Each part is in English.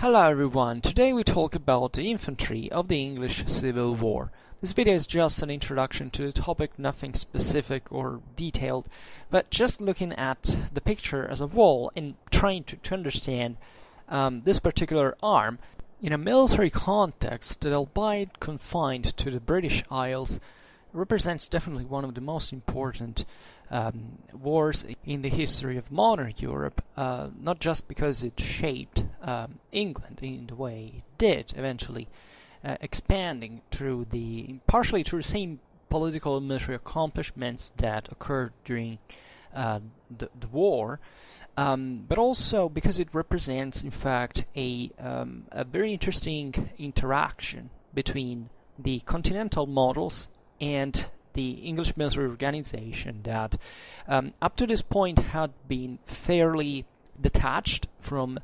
Hello everyone, today we talk about the infantry of the English Civil War. This video is just an introduction to the topic, nothing specific or detailed, but just looking at the picture as a whole and trying to understand this particular arm. In a military context, that albeit confined to the British Isles, represents definitely one of the most important wars in the history of modern Europe, not just because it shaped England in the way it did, eventually expanding partially through the same political and military accomplishments that occurred during the war, but also because it represents, in fact, a very interesting interaction between the continental models and the English military organization that up to this point had been fairly detached from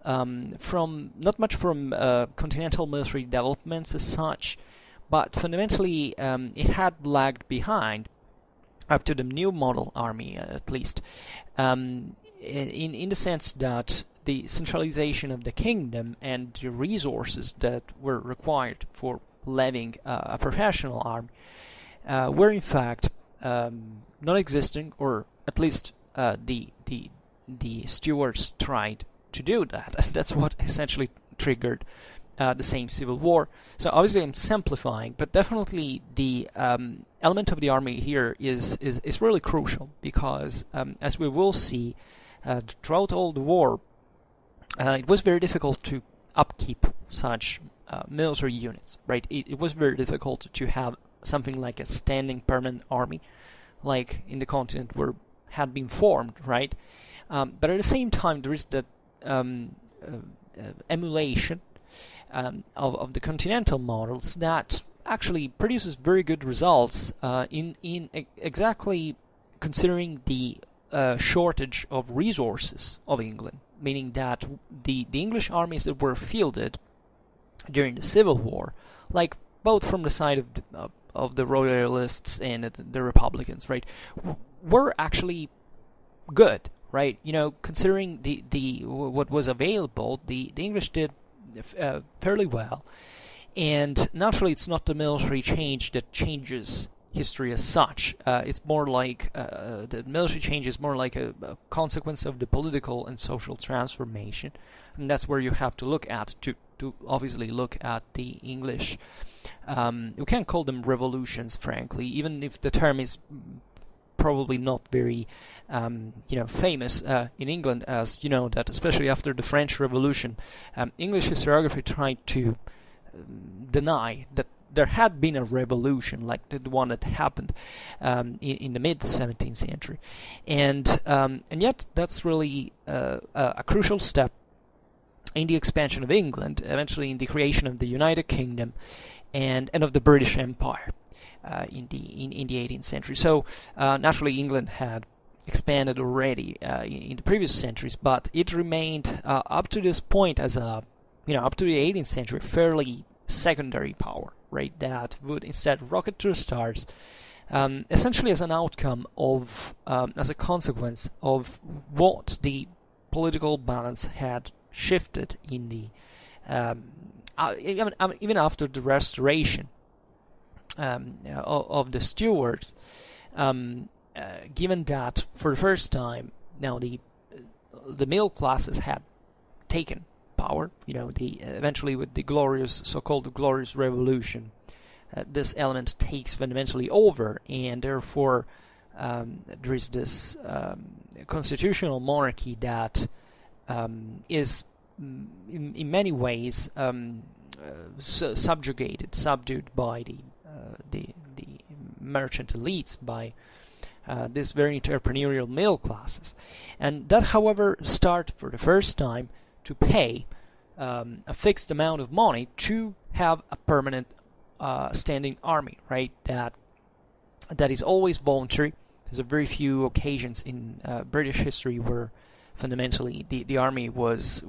not much from continental military developments as such, but fundamentally it had lagged behind up to the new model army, at least, in the sense that the centralization of the kingdom and the resources that were required for levying a professional army were in fact non-existing, or at least the Stewards tried to do that. That's what essentially triggered the same civil war. So obviously I'm simplifying, but definitely the element of the army here is really crucial, because as we will see throughout all the war, it was very difficult to upkeep such military units, right? It was very difficult to have something like a standing permanent army, like in the continent where had been formed, right? But at the same time, there is that emulation of the continental models that actually produces very good results in exactly considering the shortage of resources of England, meaning that the English armies that were fielded during the Civil War, like both from the side of the Royalists and the Republicans, right, were actually good, right? You know, considering what was available, the English did fairly well, and naturally, it's not the military change that changes history as such. It's more like the military change is more like a consequence of the political and social transformation, and that's where you have to look at to obviously look at the English. You can't call them revolutions, frankly, even if the term is probably not very famous in England, as you know that especially after the French Revolution, English historiography tried to deny that there had been a revolution like the one that happened in the mid-17th century, and yet that's really a crucial step in the expansion of England, eventually in the creation of the United Kingdom and of the British Empire in the 18th century. So naturally, England had expanded already in the previous centuries, but it remained up to this point as up to the 18th century, fairly secondary power, right? That would instead rocket to the stars, essentially as an outcome of, as a consequence of what the political balance had shifted in the even after the restoration of the Stewards, given that for the first time now the middle classes had taken power. Eventually with the so-called glorious revolution, this element takes fundamentally over, and therefore there is this constitutional monarchy that is in many ways subdued by the merchant elites, by this very entrepreneurial middle classes, and that, however, start for the first time to pay a fixed amount of money to have a permanent standing army, right? That is always voluntary. There's a very few occasions in British history where fundamentally the army was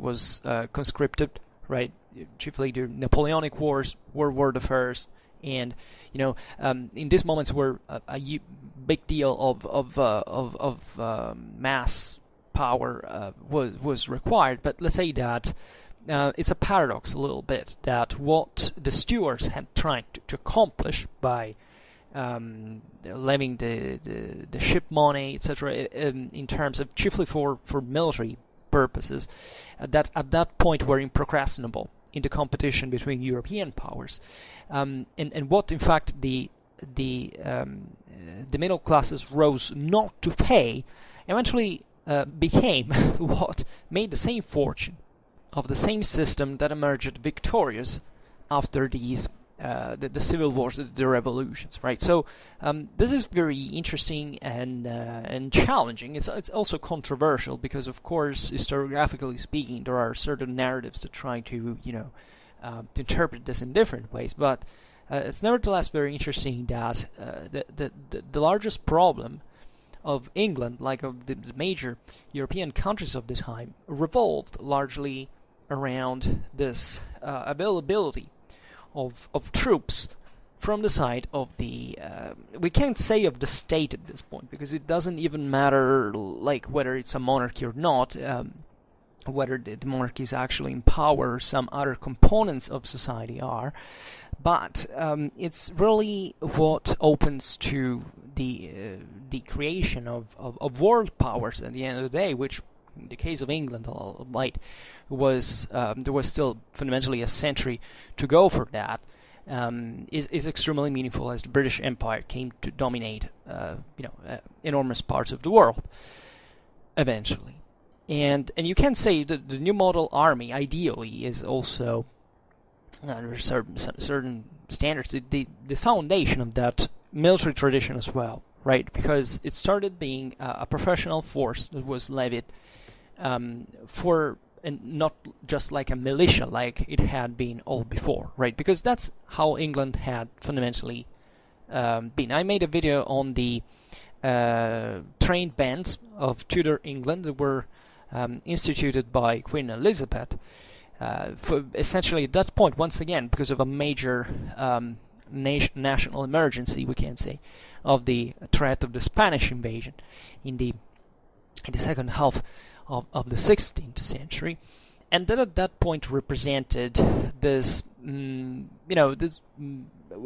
conscripted, right? Chiefly during Napoleonic Wars, World War I, and in these moments where a big deal of mass power was required. But let's say that it's a paradox a little bit that what the Stewards had tried to accomplish by levying the ship money, etc., in terms of chiefly for military purposes, that at that point were improcrastinable in the competition between European powers, and what in fact the middle classes rose not to pay eventually became what made the same fortune of the same system that emerged victorious after these the civil wars, the revolutions, right? So this is very interesting and challenging. It's also controversial because, of course, historiographically speaking, there are certain narratives that try to to interpret this in different ways. But it's nevertheless very interesting that the largest problem of England, like of the major European countries of the time, revolved largely around this availability of troops from the side of the we can't say of the state at this point, because it doesn't even matter like whether it's a monarchy or not, whether the monarchy is actually in power or some other components of society are, but it's really what opens to the creation of world powers at the end of the day, which in the case of England was there was still fundamentally a century to go for that, is extremely meaningful as the British Empire came to dominate enormous parts of the world eventually. And you can say that the new model army ideally is also under certain standards the foundation of that military tradition as well, right? Because it started being a professional force that was levied and not just like a militia like it had been all before, right? Because that's how England had fundamentally been. I made a video on the trained bands of Tudor England that were instituted by Queen Elizabeth for essentially at that point, once again, because of a major national emergency, we can say, of the threat of the Spanish invasion in the second half of the 16th century, and that at that point represented this, we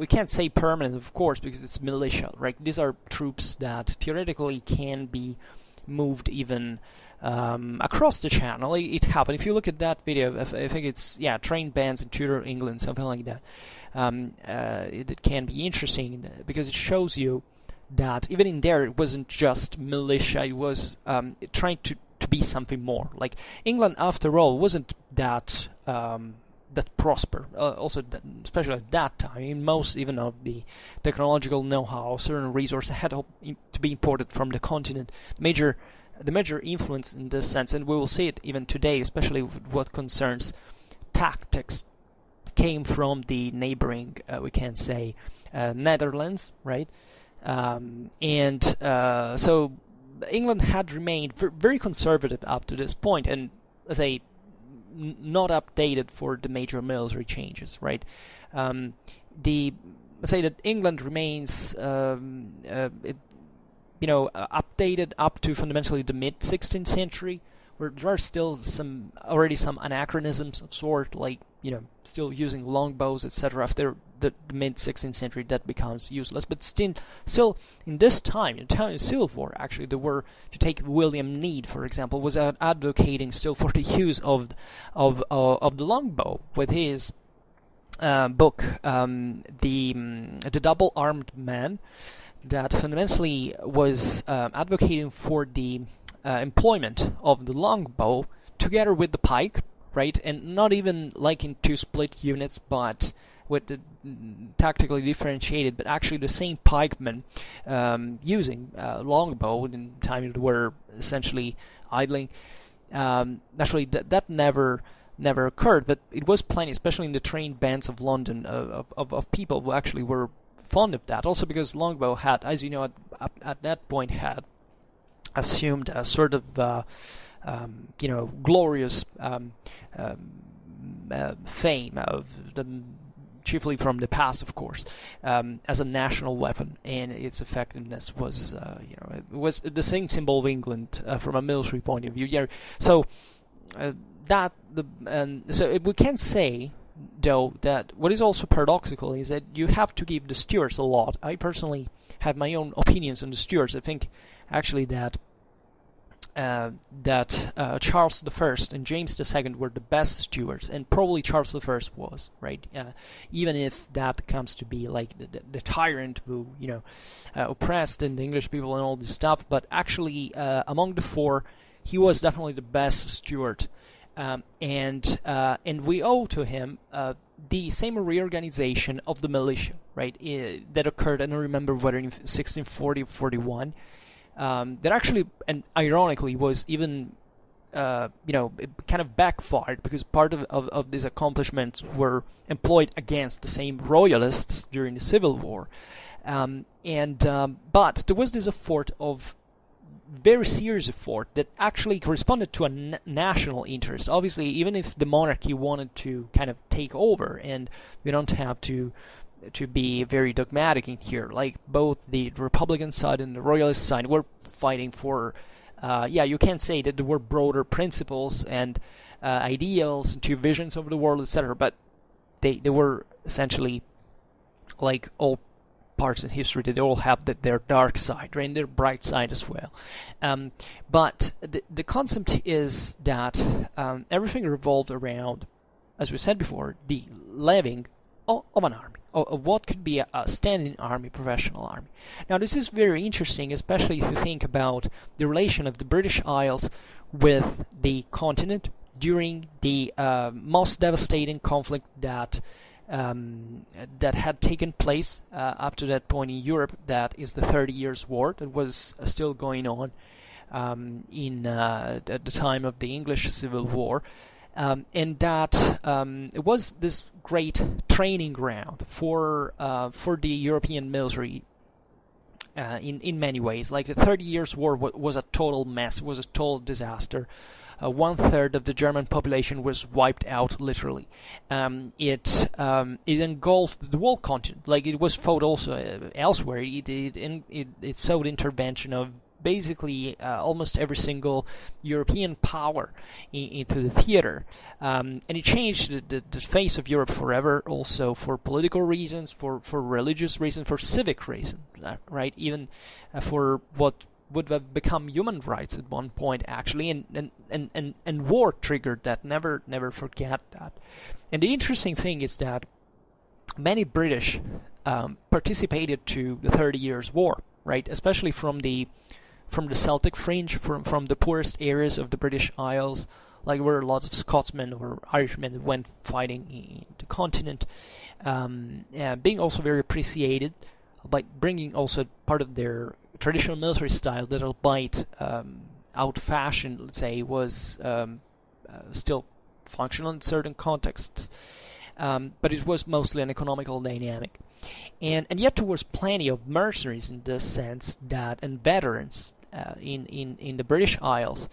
can't say permanent, of course, because it's militia, right? These are troops that theoretically can be moved even across the channel. It happened. If you look at that video, I think it's trained bands in Tudor England, something like that. It can be interesting because it shows you that even in there it wasn't just militia. It was trying to be something more. Like England, after all, wasn't that prosper. Also, especially at that time, most even of the technological know-how, certain resources had to be imported from the continent. The major influence in this sense, and we will see it even today, especially with what concerns tactics, came from the neighboring, we can say, Netherlands, right? So England had remained very conservative up to this point, and let's say not updated for the major military changes, right? Let's say that England remains updated up to fundamentally the mid-16th century, where there are still already some anachronisms of sort, like still using longbows, etc. After the mid-16th century, that becomes useless. But still, in this time, in the time of Civil War, actually, there were, to take William Need, for example, was advocating still for the use of the longbow with his book, the Double-Armed Man, that fundamentally was advocating for the employment of the longbow together with the pike, right? And not even like in two split units, but with the tactically differentiated, but actually the same pikemen using longbow in time they were essentially idling. Actually, that never occurred, but it was plenty, especially in the trained bands of London, of people who actually were fond of that. Also because longbow had, as you know, at that point had assumed a sort of glorious fame of chiefly from the past, of course, as a national weapon, and its effectiveness was it was the same symbol of England from a military point of view. Yeah, so we can say, though, that what is also paradoxical is that you have to give the Stewards a lot. I personally have my own opinions on the Stewards. I think actually that Charles I and James II were the best stewards, and probably Charles I was, right? Even if that comes to be like the tyrant who, oppressed the English people and all this stuff, but actually among the four, he was definitely the best steward, and we owe to him the same reorganization of the militia, right? That occurred, I don't remember whether in 1640 or 41. That actually, and ironically, was even, it kind of backfired because part of these accomplishments were employed against the same royalists during the Civil War. But there was this very serious effort that actually corresponded to a national interest. Obviously, even if the monarchy wanted to kind of take over, and we don't have to be very dogmatic in here, like both the Republican side and the Royalist side were fighting for, you can say that there were broader principles and ideals and two visions of the world, etc., but they were essentially, like all parts in history, that they all have their dark side, right, and their bright side as well. But the concept is that everything revolved around, as we said before, the levying of an army, of what could be a standing army, professional army. Now, this is very interesting, especially if you think about the relation of the British Isles with the continent during the most devastating conflict that had taken place up to that point in Europe. That is the 30 Years' War that was still going on at the time of the English Civil War. And that it was this great training ground for the European military in many ways. Like the 30 Years' War was a total mess, was a total disaster. 1/3 of the German population was wiped out, literally. It engulfed the whole continent. Like, it was fought also elsewhere. It sought intervention of basically almost every single European power into the theater, and it changed the face of Europe forever, also for political reasons, for religious reasons, for civic reasons, right? Even for what would have become human rights at one point, actually, and war triggered that. Never forget that. And the interesting thing is that many British participated to the 30 Years' War, right? Especially from the Celtic fringe, from the poorest areas of the British Isles, like where lots of Scotsmen or Irishmen went fighting in the continent, being also very appreciated, by bringing also part of their traditional military style that, albeit out-fashioned, let's say, was still functional in certain contexts, but it was mostly an economical dynamic. And yet there was plenty of mercenaries in the sense that, and veterans in the British Isles,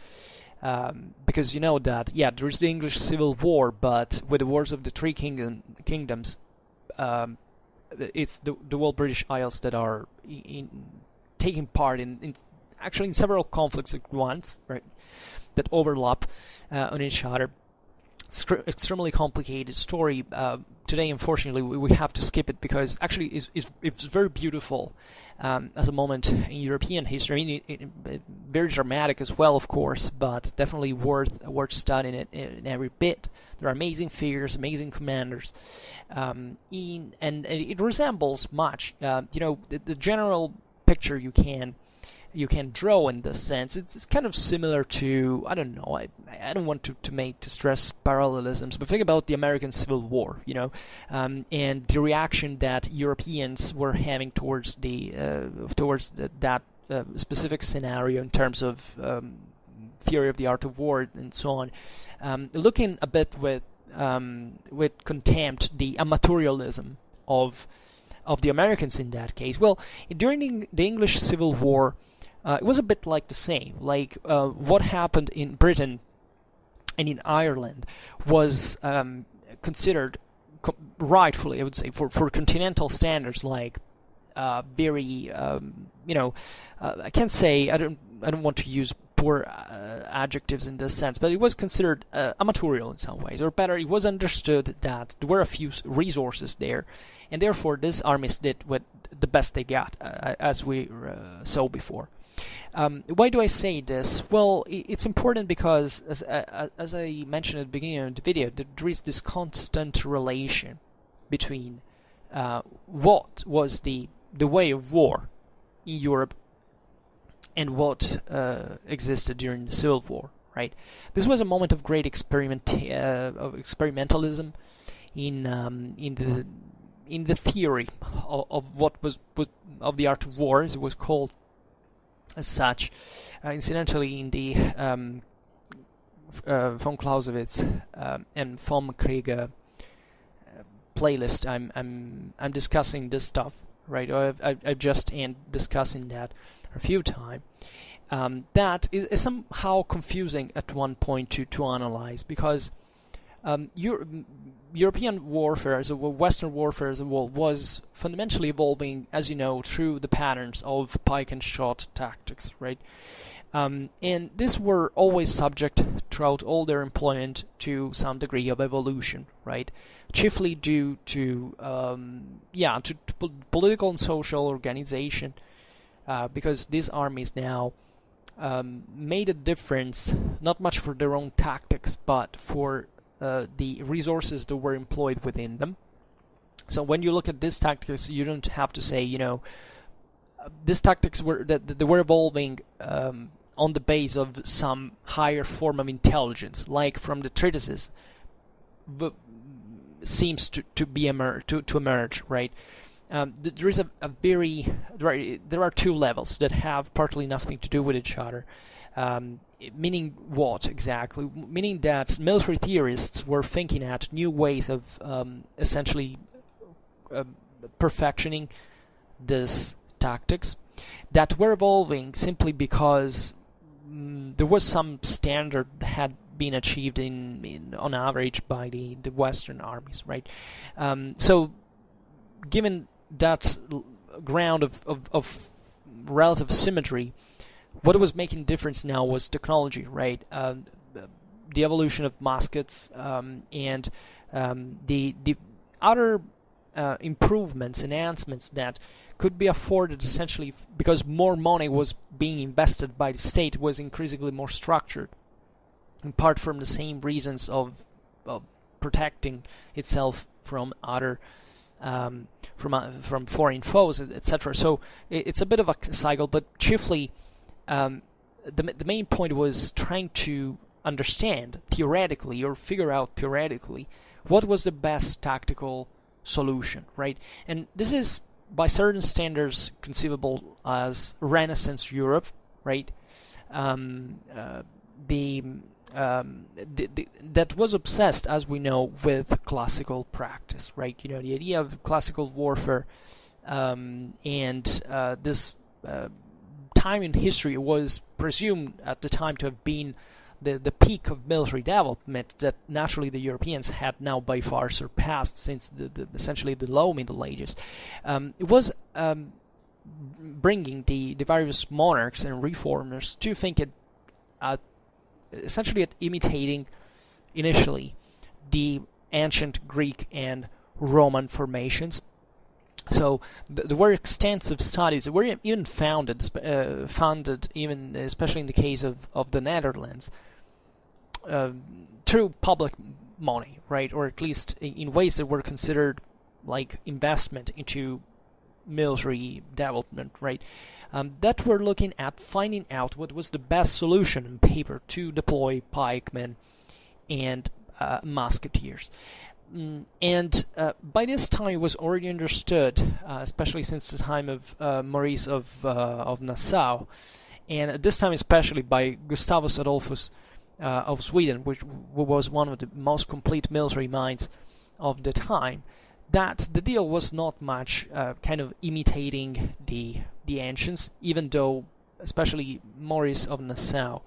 because you know that, there is the English Civil War, but with the Wars of the Three Kingdoms, it's the whole British Isles that are taking part in several conflicts at once, right, that overlap on each other. It's extremely complicated story. Today, unfortunately, we have to skip it because actually it's very beautiful as a moment in European history. I mean, very dramatic as well, of course, but definitely worth studying it in every bit. There are amazing figures, amazing commanders, and it resembles much. The general picture you can draw in this sense. It's kind of similar to, I don't know, I don't want to stress parallelisms, but think about the American Civil War, and the reaction that Europeans were having towards that specific scenario in terms of theory of the art of war and so on, looking a bit with contempt the amatorialism of the Americans in that case. Well, during the English Civil War, it was a bit like the same. Like what happened in Britain and in Ireland was considered rightfully, I would say, for continental standards, like very, I can't say, I don't want to use poor adjectives in this sense, but it was considered amatorial in some ways, or better, it was understood that there were a few resources there, and therefore these armies did what the best they got, as we saw before. Why do I say this? Well, it's important because, as I mentioned at the beginning of the video, there is this constant relation between what was the way of war in Europe and what existed during the Civil War, right? This was a moment of great experimentalism in the theory of what was of the art of war, as it was called as such. Incidentally, in the von Clausewitz and von Krieger playlist, I'm discussing this stuff, right? I've just discussing that a few times. That is somehow confusing at one point to analyze, because European warfare, as well, Western warfare as well, was fundamentally evolving, as you know, through the patterns of Pike-and-Shot tactics, right? And these were always subject throughout all their employment to some degree of evolution, right? Chiefly due to political and social organization, because these armies now made a difference, not much for their own tactics, but for the resources that were employed within them. So when you look at these tactics, you don't have to say, these tactics were they were evolving on the base of some higher form of intelligence, like from the treatises seems to emerge, right? There is there are two levels that have partly nothing to do with each other. Meaning what exactly? Meaning that military theorists were thinking at new ways of essentially perfectioning these tactics that were evolving simply because there was some standard that had been achieved on average by the Western armies, right? So given that ground of relative symmetry, what was making a difference now was technology, right? The evolution of muskets and the other improvements, enhancements that could be afforded essentially because more money was being invested by the state, was increasingly more structured, in part from the same reasons of protecting itself from other from foreign foes, etc. So it's a bit of a cycle, but chiefly the main point was trying to understand theoretically, or figure out theoretically, what was the best tactical solution, right? And this is by certain standards conceivable as Renaissance Europe, right? That was obsessed, as we know, with classical practice, right? The idea of classical warfare, and this time in history was presumed at the time to have been the peak of military development that naturally the Europeans had now by far surpassed since essentially the low Middle Ages. It was bringing the various monarchs and reformers to think essentially at imitating initially the ancient Greek and Roman formations. So there were extensive studies that were even funded even especially in the case of the Netherlands through public money, right? Or at least in ways that were considered like investment into military development, right? That were looking at finding out what was the best solution on paper to deploy pikemen and musketeers. And by this time it was already understood, especially since the time of Maurice of Nassau, and at this time especially by Gustavus Adolphus of Sweden, which was one of the most complete military minds of the time, that the deal was not much kind of imitating the ancients, even though especially Maurice of Nassau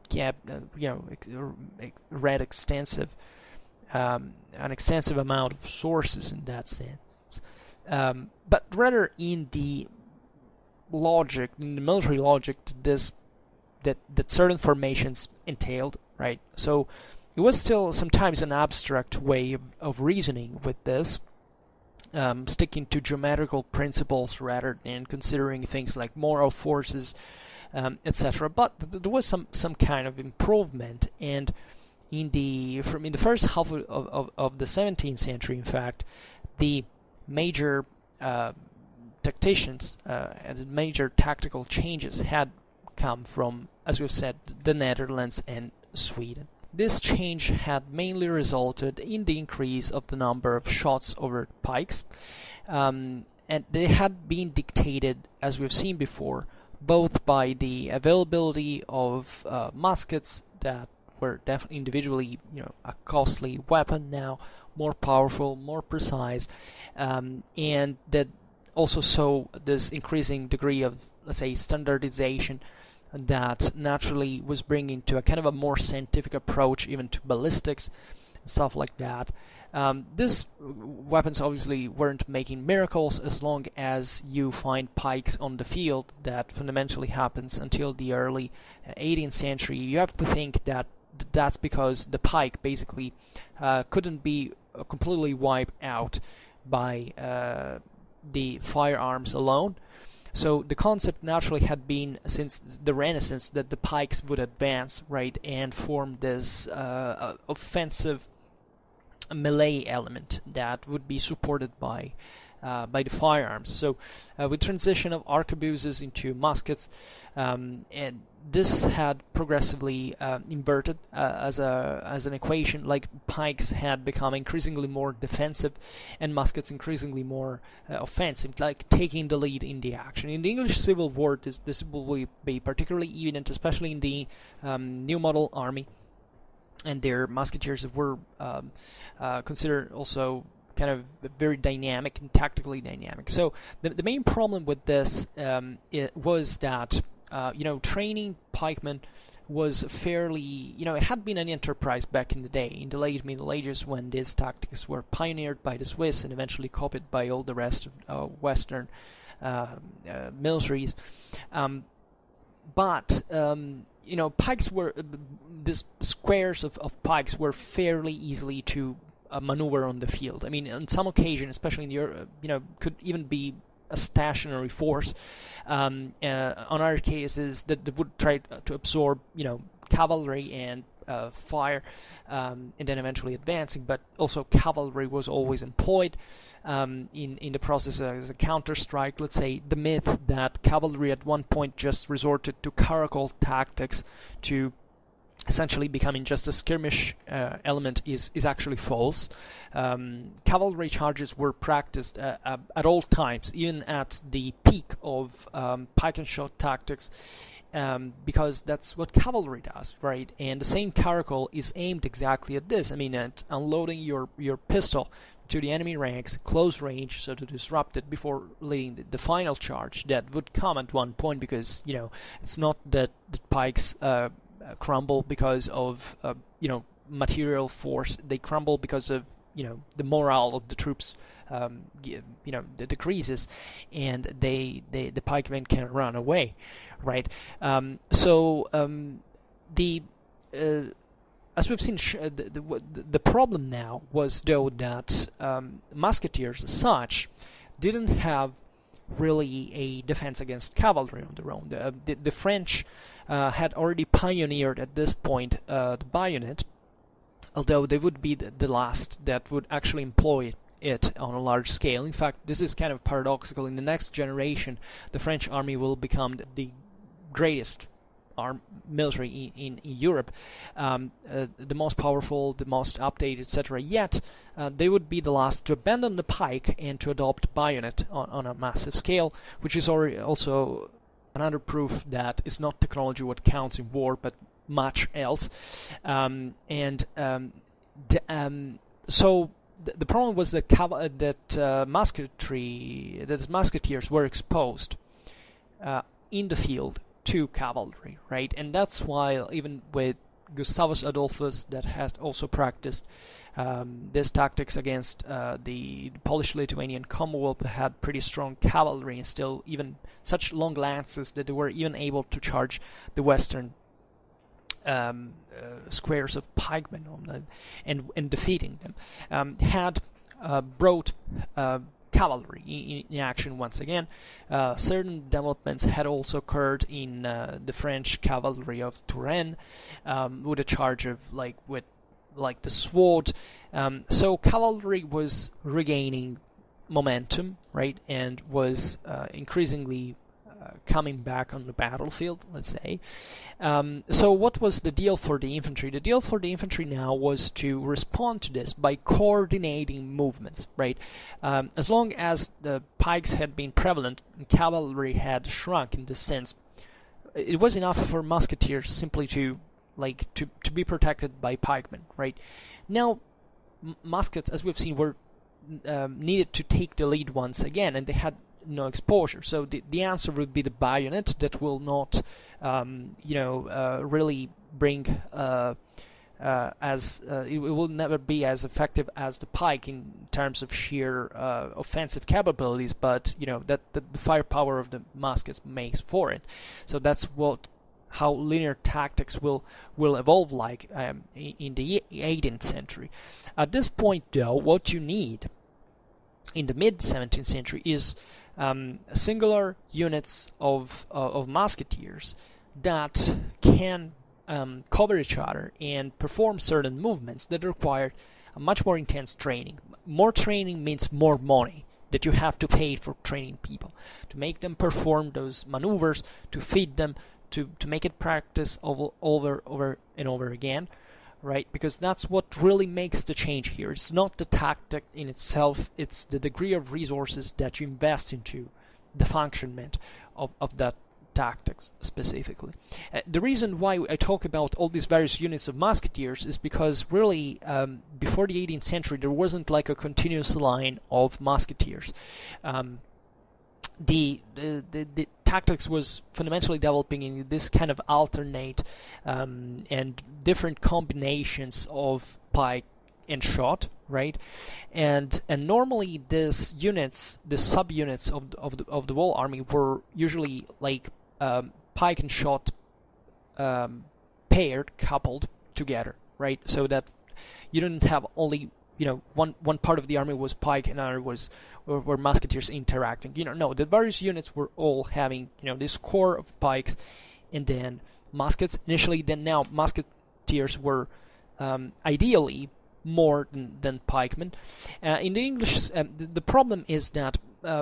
kept read an extensive amount of sources in that sense, but rather in the logic, in the military logic, this that certain formations entailed, right? So it was still sometimes an abstract way of reasoning with this, sticking to geometrical principles rather than considering things like moral forces, etc. But there was some kind of improvement, and in the first half of the 17th century, in fact, the major tacticians and major tactical changes had come from, as we've said, the Netherlands and Sweden. This change had mainly resulted in the increase of the number of shots over pikes, and they had been dictated, as we've seen before, both by the availability of muskets that were definitely individually, a costly weapon now, more powerful, more precise, and that also saw this increasing degree of, let's say, standardization that naturally was bringing to a kind of a more scientific approach even to ballistics and stuff like that. These weapons obviously weren't making miracles as long as you find pikes on the field. That fundamentally happens until the early 18th century. You have to think that that's because the pike basically couldn't be completely wiped out by the firearms alone. So the concept naturally had been, since the Renaissance, that the pikes would advance, right, and form this offensive melee element that would be supported by the firearms. So with transition of arquebuses into muskets, and this had progressively inverted as an equation. Like pikes had become increasingly more defensive, and muskets increasingly more offensive, like taking the lead in the action. In the English Civil War, this will be particularly evident, especially in the New Model Army, and their musketeers were considered also kind of very dynamic and tactically dynamic. So the main problem with this was that training pikemen was fairly, it had been an enterprise back in the day, in the late Middle Ages, when these tactics were pioneered by the Swiss and eventually copied by all the rest of Western militaries. But pikes were, these squares of pikes were fairly easily to maneuver on the field. I mean, on some occasion, especially in Europe, could even be a stationary force. On other cases, that they would try to absorb, cavalry and fire, and then eventually advancing. But also, cavalry was always employed in the process as a counter-strike. Let's say the myth that cavalry at one point just resorted to caracol tactics to essentially becoming just a skirmish element is actually false. Cavalry charges were practiced at all times, even at the peak of Pike-and-Shot tactics, because that's what cavalry does, right? And the same caracol is aimed exactly at this. I mean, at unloading your pistol to the enemy ranks, close range, so to disrupt it before leading the final charge that would come at one point, because, it's not that the pikes crumble because of material force. They crumble because of the morale of the troops decreases, and the pikemen can run away, right? As we've seen, the problem now was, though, that musketeers as such didn't have really a defense against cavalry on their own. The French had already pioneered at this point the bayonet, although they would be the last that would actually employ it on a large scale. In fact, this is kind of paradoxical. In the next generation, the French army will become the greatest military in Europe, the most powerful, the most updated, etc. Yet they would be the last to abandon the pike and to adopt bayonet on a massive scale, which is also another proof that it's not technology what counts in war, but much else. So the problem was that musketeers were exposed in the field to cavalry, right? And that's why, even with Gustavus Adolphus that had also practiced these tactics against the Polish-Lithuanian Commonwealth, had pretty strong cavalry and still even such long lances that they were even able to charge the western squares of pikemen on them and defeating them. Had brought cavalry in action once again. Certain developments had also occurred in the French cavalry of Touraine, with a charge of with the sword. So cavalry was regaining momentum, right, and was increasingly coming back on the battlefield, let's say. So what was the deal for the infantry? The deal for the infantry now was to respond to this by coordinating movements, right? As long as the pikes had been prevalent and cavalry had shrunk in this sense, it was enough for musketeers simply to be protected by pikemen, right? Now, muskets, as we've seen, were needed to take the lead once again, and they had no exposure. So the answer would be the bayonet that will not, really bring it will never be as effective as the pike in terms of sheer offensive capabilities, but that the firepower of the muskets makes for it. So that's how linear tactics will evolve in the 18th century. At this point, though, what you need in the mid-17th century is singular units of musketeers that can cover each other and perform certain movements that require a much more intense training. More training means more money that you have to pay for training people, to make them perform those maneuvers, to feed them, to make it practice over and over again, right? Because that's what really makes the change here. It's not the tactic in itself, it's the degree of resources that you invest into the functionment of that tactics specifically. The reason why I talk about all these various units of musketeers is because really before the 18th century there wasn't a continuous line of musketeers. The tactics was fundamentally developing in this kind of alternate and different combinations of pike and shot, right? And normally these units, the subunits of the whole army were usually pike and shot paired, coupled together, right? So that you didn't have only one part of the army was pike and another were musketeers interacting. No, the various units were all having this core of pikes and then muskets initially. Then now musketeers were ideally more than pikemen. In the English, the problem is that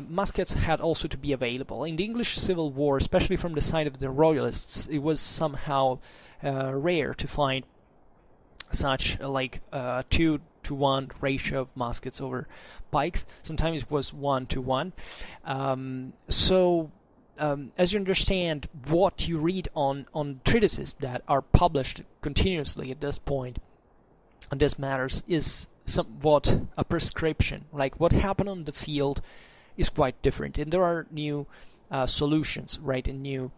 muskets had also to be available. In the English Civil War, especially from the side of the Royalists, it was somehow rare to find such 2-to-1 ratio of muskets over pikes. Sometimes it was 1-to-1. As you understand, what you read on treatises that are published continuously at this point on these matters is somewhat a prescription. What happened on the field is quite different, and there are new solutions, right, and new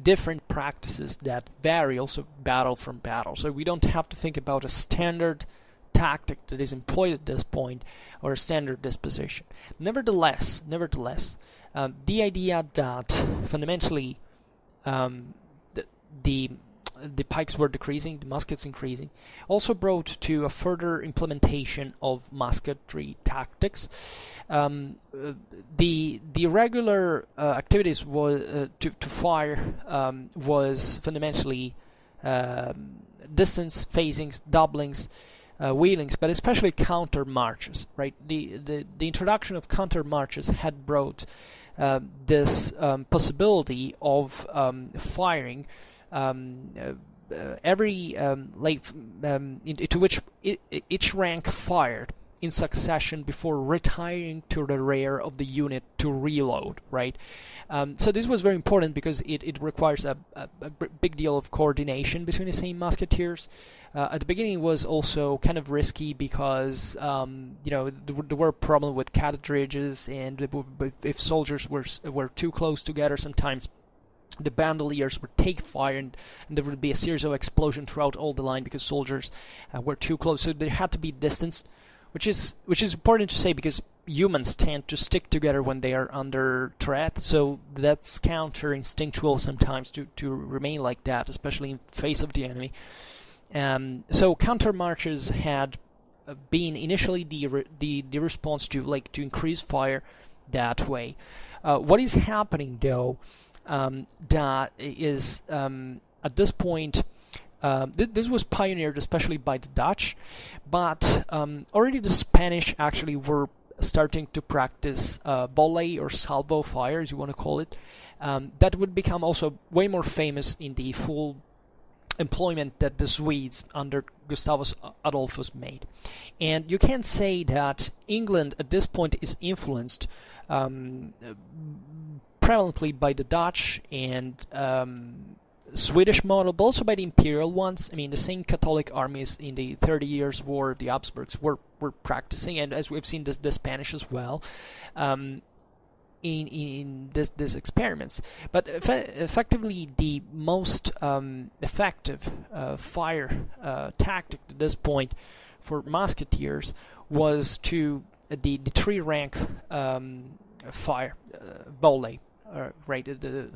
different practices that vary also battle from battle. So we don't have to think about a standard tactic that is employed at this point or a standard disposition. Nevertheless, the idea that fundamentally the pikes were decreasing, the muskets increasing, also brought to a further implementation of musketry tactics. The regular activities was to fire was fundamentally distance, phasings, doublings, wheelings, but especially counter marches. Right, the introduction of counter marches had brought this possibility of firing every into which each rank fired in succession before retiring to the rear of the unit to reload, right? So this was very important because it requires a big deal of coordination between the same musketeers. At the beginning it was also kind of risky because there were problems with cartridges, and if soldiers were too close together, sometimes the bandoliers would take fire, and there would be a series of explosions throughout all the line because soldiers were too close. So there had to be distance, which is important to say because humans tend to stick together when they are under threat. So that's counter-instinctual sometimes to remain like that, especially in face of the enemy. So counter marches had been initially the response to increase fire that way. What is happening though? That is at this point, this was pioneered especially by the Dutch, but already the Spanish actually were starting to practice volley or salvo fire, as you want to call it. That would become also way more famous in the full employment that the Swedes under Gustavus Adolphus made. And you can say that England at this point is influenced prevalently by the Dutch and Swedish model, but also by the imperial ones. I mean, the same Catholic armies in the 30 Years' War, the Habsburgs, were practicing, and as we've seen, the Spanish as well, in this experiments. But effectively, the most effective fire tactic at this point for musketeers was the three-rank fire volley. Right,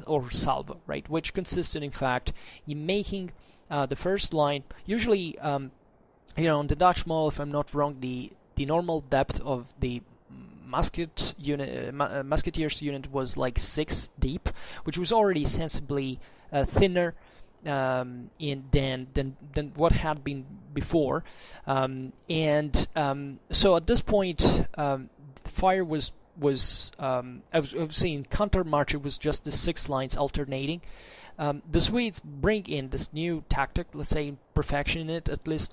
or salvo, right, which consisted in fact in making the first line, usually on the Dutch model, if I'm not wrong, the normal depth of the musketeers unit was like 6 deep, which was already sensibly thinner than what had been before, so at this point fire was I've seen counter march. It was just the 6 lines alternating. The Swedes bring in this new tactic, let's say perfection in it at least,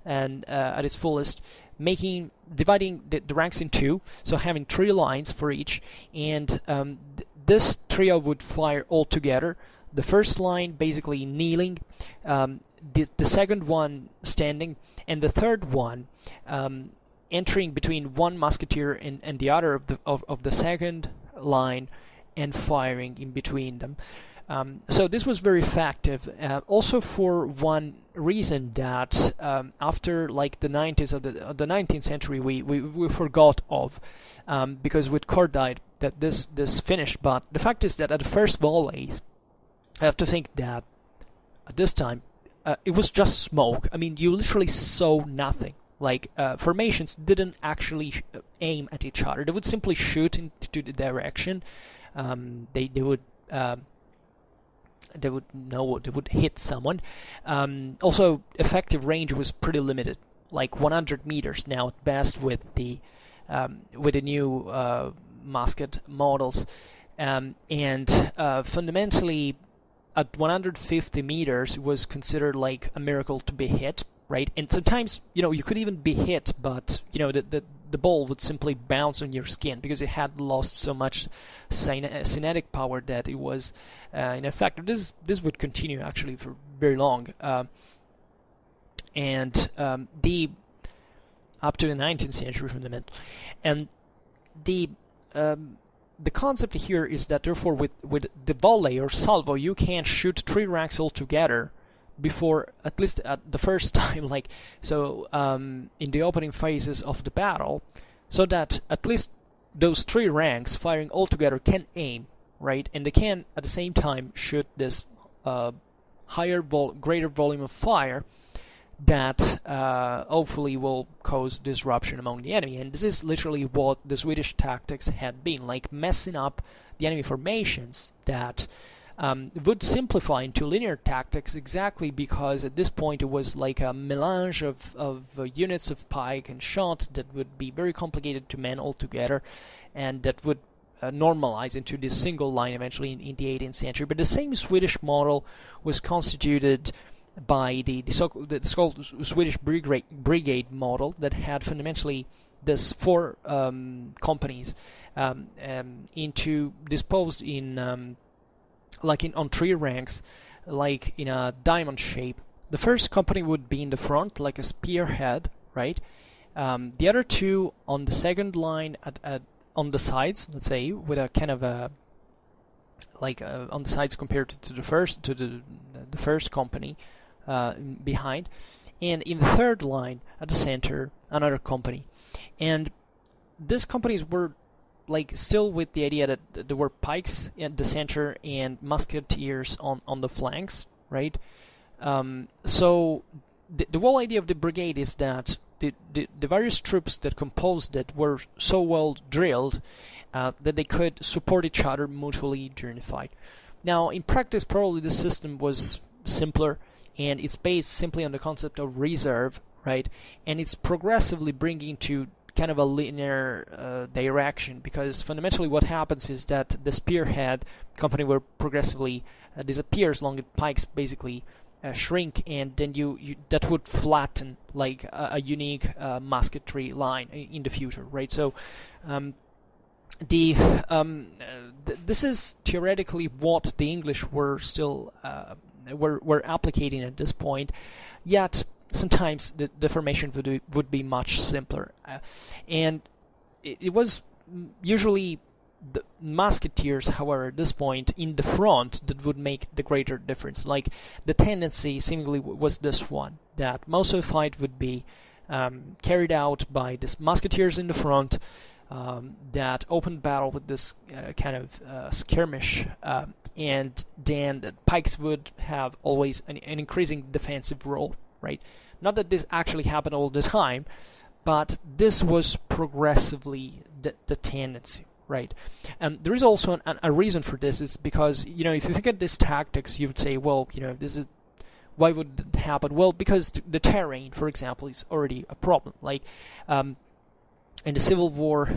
and at its fullest, dividing the ranks in 2, so having 3 lines for each, and this trio would fire all together. The first line basically kneeling, the second one standing, and the third one entering between one musketeer and the other of the second line and firing in between them. So this was very effective, also for one reason that after like the 90s of the 19th century we forgot of, because with cordite that this finished. But the fact is that at the first volleys, I have to think that at this time it was just smoke. I mean, you literally saw nothing. Like formations didn't actually aim at each other; they would simply shoot into the direction. They would hit someone. Also, effective range was pretty limited, like 100 meters now at best with the new musket models, and fundamentally at 150 meters it was considered like a miracle to be hit. Right, and sometimes you could even be hit, but the ball would simply bounce on your skin because it had lost so much kinetic power that it was ineffective. This would continue actually for very long, and up to the 19th century fundamental. And the concept here is that therefore with the volley or salvo you can shoot 3 ranks all together before, at least at the first time, in the opening phases of the battle, so that at least those 3 ranks firing all together can aim, right, and they can at the same time shoot this greater volume of fire that hopefully will cause disruption among the enemy. And this is literally what the Swedish tactics had been, like messing up the enemy formations that would simplify into linear tactics, exactly because at this point it was like a melange of units of pike and shot that would be very complicated to man all together, and that would normalize into this single line eventually in the 18th century. But the same Swedish model was constituted by the so-called Swedish brigade model that had fundamentally this 4 companies disposed in on 3 ranks, like in a diamond shape. The first company would be in the front, like a spearhead, right? The other 2 on the second line on the sides, let's say, with a kind of a like on the sides compared to the first company behind, and in the third line at the center another company. And these companies were like still with the idea that there were pikes in the center and musketeers on the flanks, right? So the whole idea of the brigade is that the various troops that composed it were so well drilled that they could support each other mutually during the fight. Now, in practice, probably the system was simpler, and it's based simply on the concept of reserve, right? And it's progressively bringing to kind of a linear direction, because fundamentally what happens is that the spearhead company will progressively disappears along the pikes, basically shrink, and then you that would flatten like a unique musketry line in the future, right? So this is theoretically what the English were still were applicating at this point, yet sometimes the formation would be much simpler, and it was usually the musketeers, however, at this point in the front that would make the greater difference. Like the tendency seemingly was this one, that most of the fight would be carried out by these musketeers in the front, that opened battle with this kind of skirmish, and then the pikes would have always an increasing defensive role, right? Not that this actually happened all the time, but this was progressively the tendency, right? And there is also a reason for this, is because, if you think of these tactics, you would say, well, this is, why would it happen? Well, because the terrain, for example, is already a problem. Like, in the Civil War,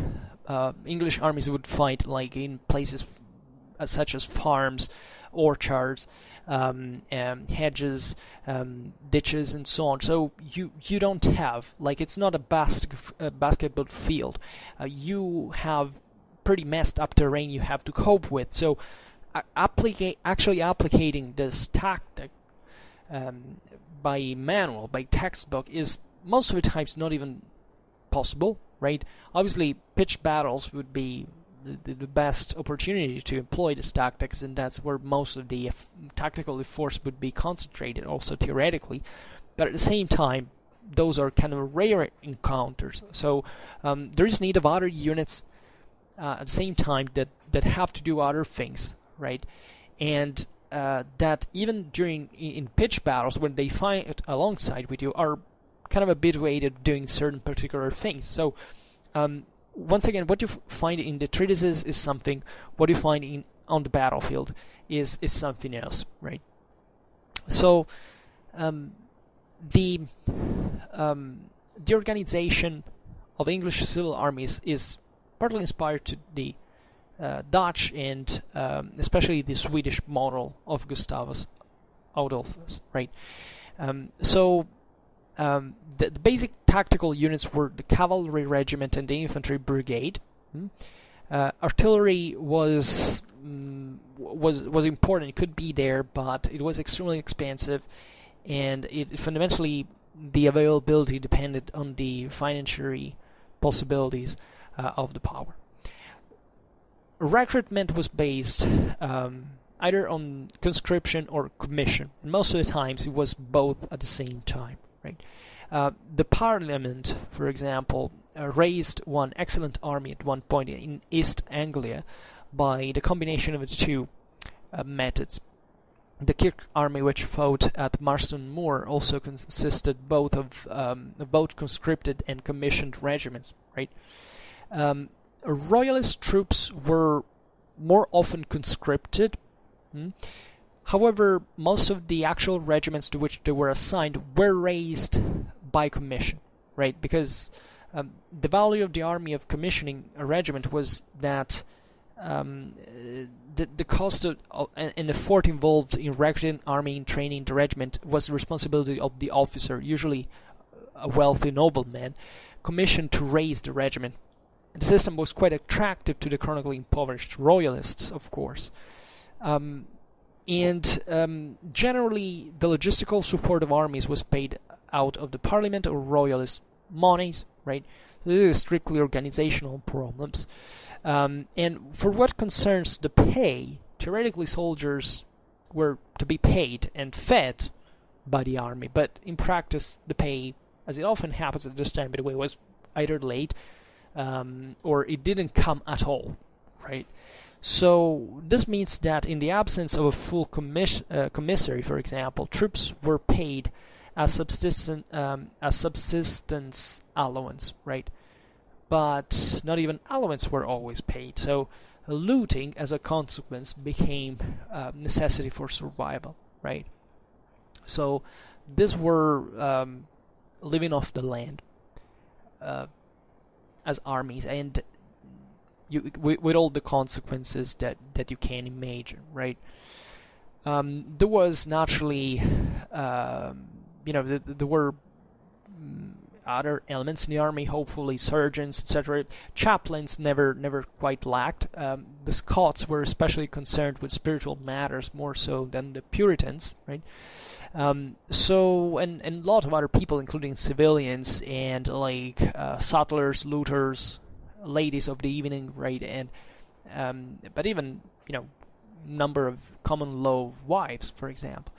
English armies would fight like in places such as farms, orchards, hedges, ditches, and so on. So you don't have, like, it's not a basketball field. You have pretty messed up terrain you have to cope with. So actually applicating this tactic by textbook is most of the times not even possible, right? Obviously, pitched battles would be the best opportunity to employ these tactics, and that's where most of the tactical force would be concentrated, also theoretically. But at the same time, those are kind of rare encounters. So there is need of other units at the same time that have to do other things, right? And that even in pitched battles, when they fight alongside with you, are kind of habituated doing certain particular things. So once again, what you find in the treatises is something, what you find on the battlefield is something else, right? So the organization of English civil armies is partly inspired to the Dutch and especially the Swedish model of Gustavus Adolphus, right? The basic tactical units were the cavalry regiment and the infantry brigade. Artillery was important. It could be there, but it was extremely expensive, and it fundamentally, the availability depended on the financial possibilities of the power. Recruitment was based either on conscription or commission, and most of the times it was both at the same time, right? The Parliament, for example, raised one excellent army at one point in East Anglia by the combination of the two methods. The Kirk army, which fought at Marston Moor, also consisted both of both conscripted and commissioned regiments, right? Royalist troops were more often conscripted. However, most of the actual regiments to which they were assigned were raised by commission, right? Because the value of the army of commissioning a regiment was that the cost and the effort involved in recruiting, arming, training the regiment was the responsibility of the officer, usually a wealthy nobleman, commissioned to raise the regiment. The system was quite attractive to the chronically impoverished royalists, of course. And generally, the logistical support of armies was paid out of the Parliament or royalist monies, right? So this is strictly organizational problems. And for what concerns the pay, theoretically soldiers were to be paid and fed by the army, but in practice the pay, as it often happens at this time by the way, was either late or it didn't come at all, right? So this means that in the absence of a full commissary, for example, troops were paid as subsistence allowance, right? But not even allowance were always paid. So looting, as a consequence, became a necessity for survival, right? So these were living off the land as armies, and with all the consequences that you can imagine, right? There was naturally, there were other elements in the army, hopefully surgeons, etc. Chaplains never quite lacked. The Scots were especially concerned with spiritual matters more so than the Puritans, right? So and a lot of other people, including civilians and like sutlers, looters, ladies of the evening, right? And but even number of common law wives, for example.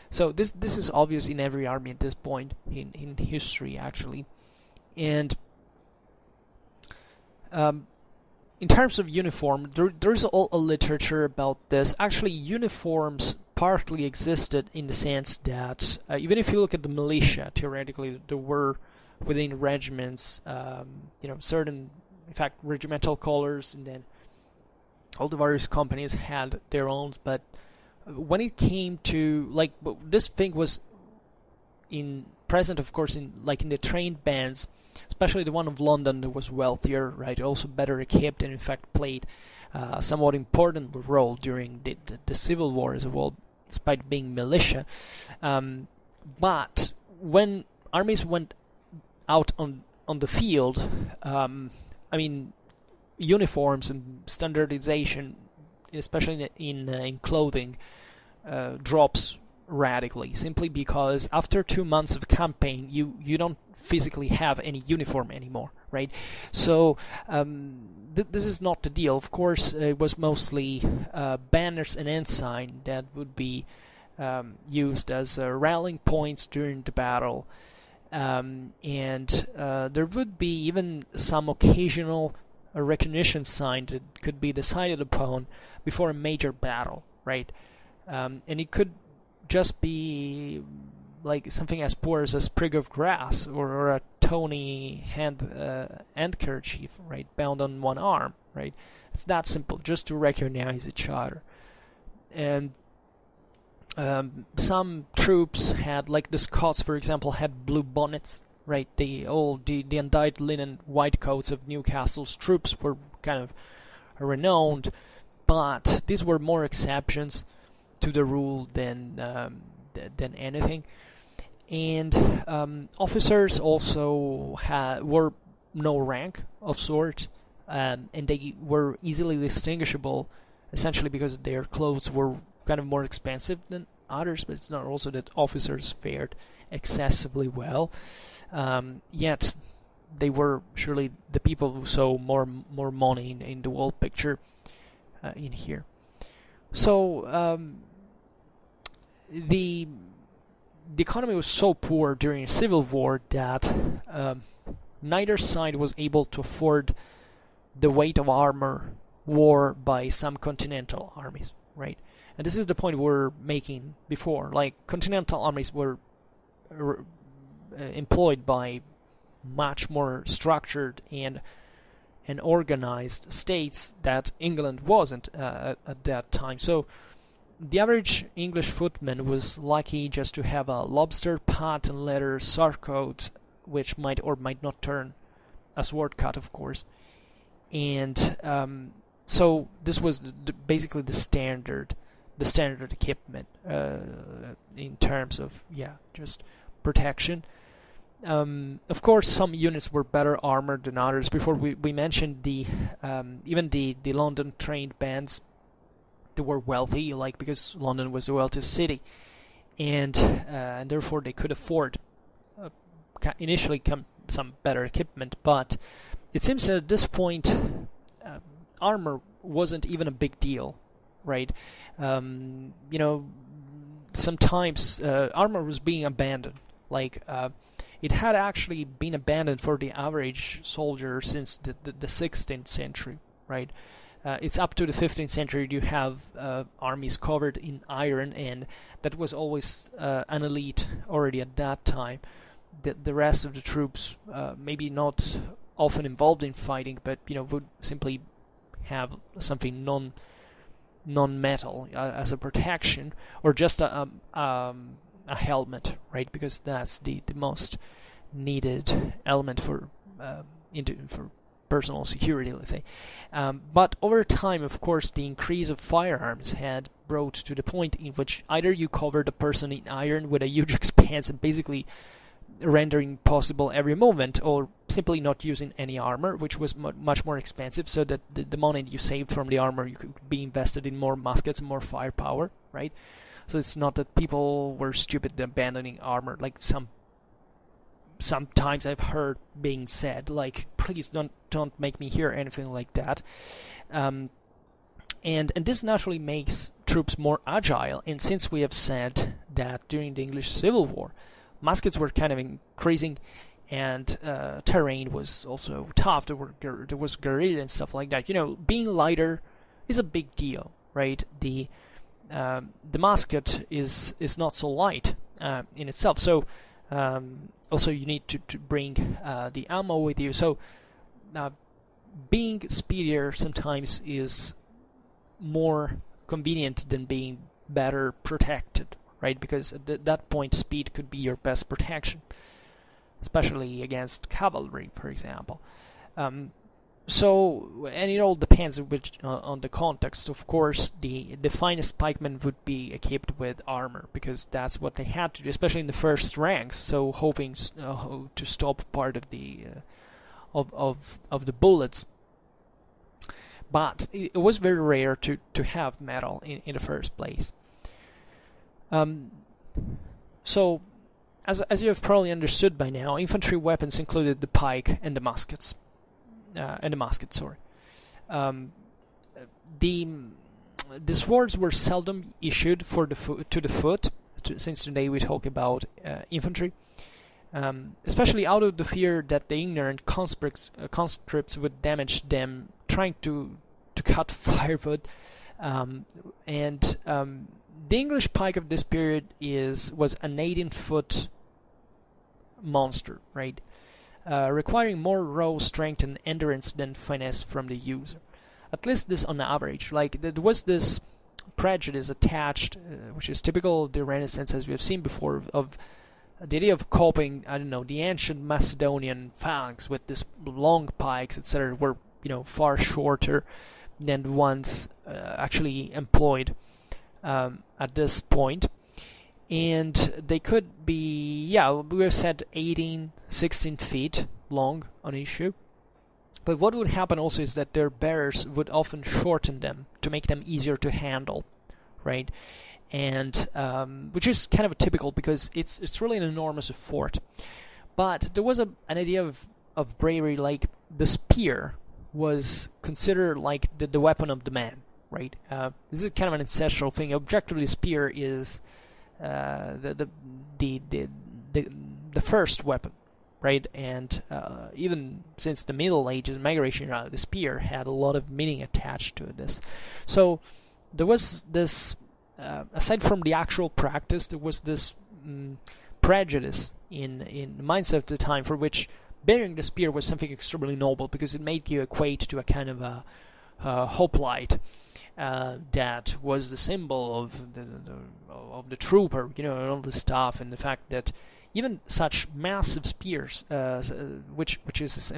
So this is obvious in every army at this point in history, actually. And in terms of uniform, there's all a literature about this. Actually, uniforms partly existed in the sense that even if you look at the militia, theoretically there were within regiments, certain, in fact, regimental colors, and then all the various companies had their own. But when it came to this thing was present, of course, in the trained bands, especially the one of London that was wealthier, right, also better equipped, and in fact played a somewhat important role during the Civil War as well, despite being militia. But when armies went out on the field, uniforms and standardization, especially in clothing, drops radically, simply because after 2 months of campaign you don't physically have any uniform anymore, right? So this is not the deal. Of course, it was mostly banners and ensign that would be used as rallying points during the battle, and there would be even some occasional recognition sign that could be decided upon before a major battle, right? And it could just be like something as poor as a sprig of grass or a tawny handkerchief, right, bound on one arm, right? It's that simple, just to recognize each other. And some troops had, like the Scots, for example, had blue bonnets, right? The undyed linen white coats of Newcastle's troops were kind of renowned, but these were more exceptions to the rule than anything. And officers also were no rank of sorts, and they were easily distinguishable, essentially because their clothes were kind of more expensive than others. But it's not also that officers fared excessively well. Yet they were surely the people who saw more money in the whole picture in here. So the economy was so poor during the Civil War that neither side was able to afford the weight of armor worn by some continental armies, right? And this is the point we're making before. Like, continental armies were employed by much more structured and organized states that England wasn't at that time. So the average English footman was lucky just to have a lobster patent leather surcoat, which might or might not turn a sword cut, of course. And so this was basically the standard equipment in terms of just protection. Of course, some units were better armored than others. Before we mentioned even the London trained bands. They were wealthy, because London was the wealthiest city, and therefore they could afford initially some better equipment. But it seems that at this point, armor wasn't even a big deal, right? You know, sometimes armor was being abandoned. Like it had actually been abandoned for the average soldier since the 16th century, right? It's up to the 15th century you have armies covered in iron, and that was always an elite already at that time. The rest of the troops, maybe not often involved in fighting, but would simply have something non-metal as a protection, or just a helmet, right? Because that's the most needed element for personal security, let's say. But over time, of course, the increase of firearms had brought to the point in which either you covered a person in iron with a huge expanse and basically rendering possible every movement, or simply not using any armor, which was much more expensive, so that the money you saved from the armor you could be invested in more muskets and more firepower, right? So it's not that people were stupid abandoning armor, like sometimes I've heard being said, like, please don't make me hear anything like that. And this naturally makes troops more agile, and since we have said that during the English Civil War muskets were kind of increasing, and terrain was also tough, there was guerrilla and stuff like that, being lighter is a big deal, right? The musket is not so light in itself, so also you need to bring the ammo with you, so being speedier sometimes is more convenient than being better protected, right? Because at that point speed could be your best protection, especially against cavalry, for example. So, and it all depends on the context. Of course, the finest pikemen would be equipped with armor, because that's what they had to do, especially in the first ranks. So, hoping to stop part of the of the bullets. But it was very rare to have metal in the first place. So, as you have probably understood by now, infantry weapons included the pike and the muskets. The swords were seldom issued to the foot, since today we talk about infantry, especially out of the fear that the ignorant conscripts would damage them trying to cut firewood, the English pike of this period was an 18-foot monster, right? Requiring more raw strength and endurance than finesse from the user. At least this on average. Like, there was this prejudice attached, which is typical of the Renaissance, as we have seen before, of the idea of copying, the ancient Macedonian phalanx with this long pikes, etc., were, far shorter than the ones actually employed at this point. And they could be, we have said 16 feet long on issue. But what would happen also is that their bearers would often shorten them to make them easier to handle, right? And which is kind of typical, because it's really an enormous effort. But there was an idea of bravery, like the spear was considered like the weapon of the man, right? This is kind of an ancestral thing. Objectively, the spear is the first weapon, right? And even since the Middle Ages, migration era, the spear had a lot of meaning attached to this. So there was this, aside from the actual practice, there was this prejudice in the mindset of the time, for which bearing the spear was something extremely noble, because it made you equate to a kind of a hoplite. That was the symbol of the trooper, and all this stuff, and the fact that even such massive spears, which is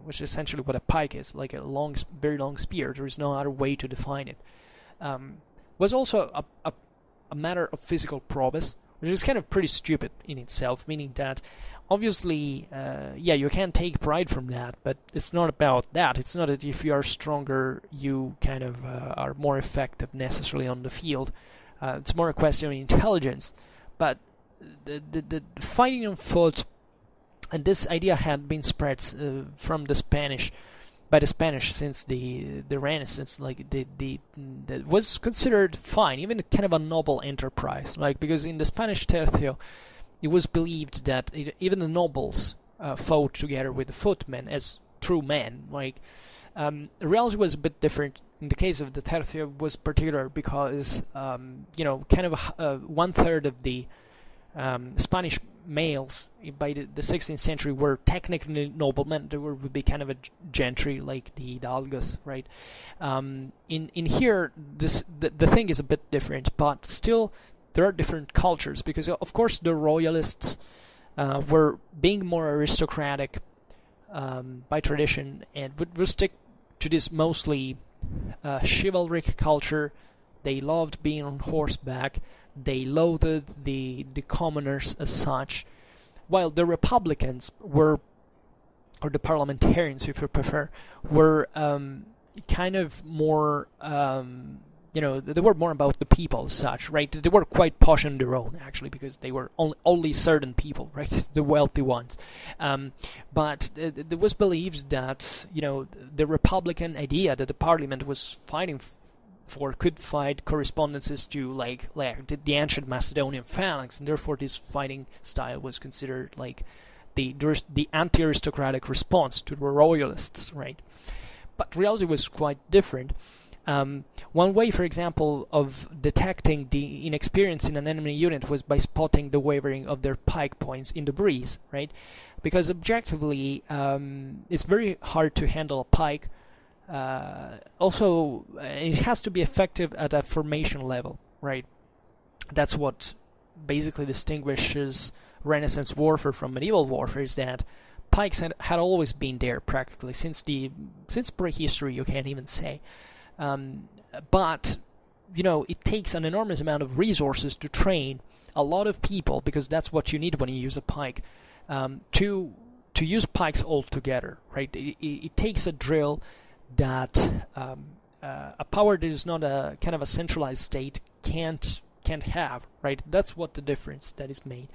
essentially what a pike is, like a very long spear. There is no other way to define it. Was also a matter of physical prowess, which is kind of pretty stupid in itself, meaning that obviously, you can take pride from that, but it's not about that. It's not that if you are stronger, you kind of are more effective necessarily on the field. It's more a question of intelligence. But the fighting on foot, and this idea had been spread from the Spanish, by the Spanish since the Renaissance. Like that was considered fine, even kind of a noble enterprise. Like, because in the Spanish tercio, it was believed that even the nobles fought together with the footmen as true men. Like, the reality was a bit different. In the case of the tercio, was particular because kind of 1/3 of the Spanish males by the 16th century were technically noblemen. They would be kind of a gentry, like the hidalgos, right? In here, the thing is a bit different, but still there are different cultures, because of course the royalists were being more aristocratic by tradition, and would stick to this mostly chivalric culture. They loved being on horseback. They loathed the commoners as such, while the Republicans were, or the parliamentarians, if you prefer, were kind of more, they were more about the people as such, right? They were quite posh on their own, actually, because they were only certain people, right? The wealthy ones. But it was believed that, the Republican idea that the parliament was fighting for could fight correspondences to like the ancient Macedonian phalanx, and therefore this fighting style was considered like the anti-aristocratic response to the royalists, right? But reality was quite different. One way, for example, of detecting the inexperience in an enemy unit was by spotting the wavering of their pike points in the breeze, right? Because objectively, it's very hard to handle a pike. Also, it has to be effective at a formation level, right? That's what basically distinguishes Renaissance warfare from medieval warfare, is that pikes had always been there practically since prehistory, you can't even say. But it takes an enormous amount of resources to train a lot of people, because that's what you need when you use a pike, to use pikes all together, right? It takes a drill that a power that is not a kind of a centralized state can't have, right? That's what the difference that is made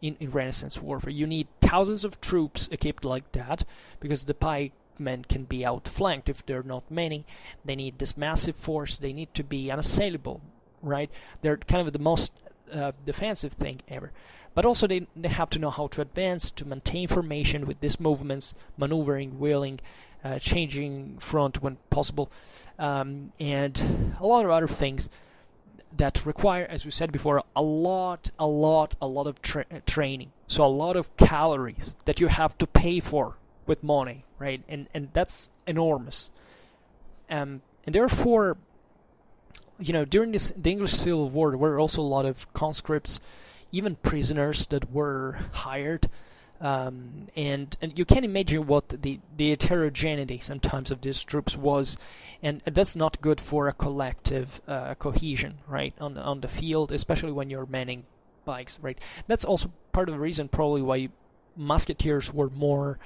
in Renaissance warfare. You need thousands of troops equipped like that, because the pikemen can be outflanked if there are not many. They need this massive force. They need to be unassailable, right? They're kind of the most defensive thing ever. But also they have to know how to advance, to maintain formation with these movements, maneuvering, wheeling, changing front when possible, and a lot of other things that require, as we said before, a lot of training. So a lot of calories that you have to pay for with money, right? And that's enormous. And therefore, during the English Civil War, there were also a lot of conscripts, even prisoners that were hired. And you can imagine what the heterogeneity sometimes of these troops was, and that's not good for a collective cohesion, right, on the field, especially when you're manning pikes, right? That's also part of the reason probably why musketeers were more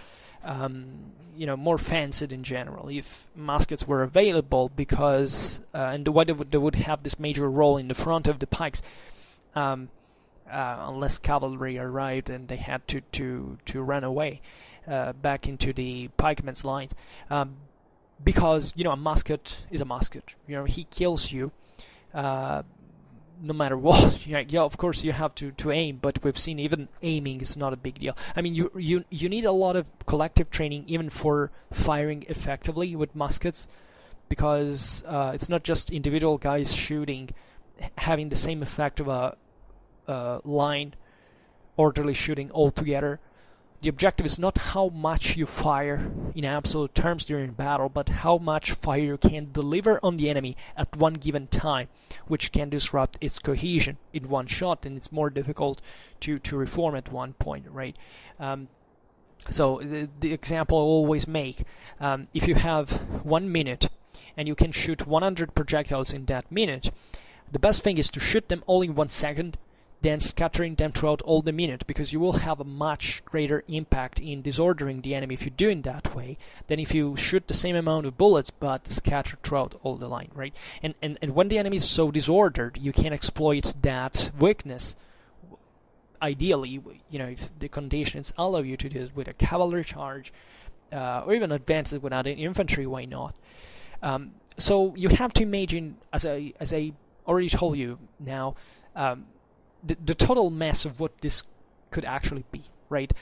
fancied in general, if muskets were available, because and why they would have this major role in the front of the pikes. Unless cavalry arrived and they had to run away back into the pikemen's lines, because a musket is a musket. He kills you no matter what. Of course you have to aim, but we've seen even aiming is not a big deal. I mean, you need a lot of collective training even for firing effectively with muskets, because it's not just individual guys shooting having the same effect of a line orderly shooting all together. The objective is not how much you fire in absolute terms during battle, but how much fire you can deliver on the enemy at one given time, which can disrupt its cohesion in one shot, and it's more difficult to reform at one point, right? So the example I always make, if you have 1 minute and you can shoot 100 projectiles in that minute, the best thing is to shoot them all in 1 second, then scattering them throughout all the minute, because you will have a much greater impact in disordering the enemy if you do it that way than if you shoot the same amount of bullets but scatter throughout all the line, right? And when the enemy is so disordered, you can exploit that weakness. Ideally, if the conditions allow you to do it with a cavalry charge, or even advance it without infantry. Why not? So you have to imagine, as I already told you now, the total mess of what this could actually be, right?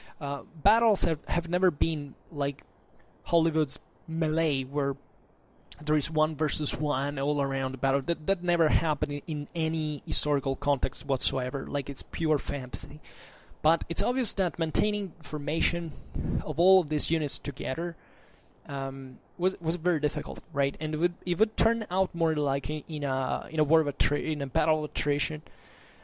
Battles have never been like Hollywood's melee, where there is 1 versus 1 all around the battle. That never happened in any historical context whatsoever. Like, it's pure fantasy. But it's obvious that maintaining formation of all of these units together was very difficult, right? And it would turn out more like in a war of in a battle of attrition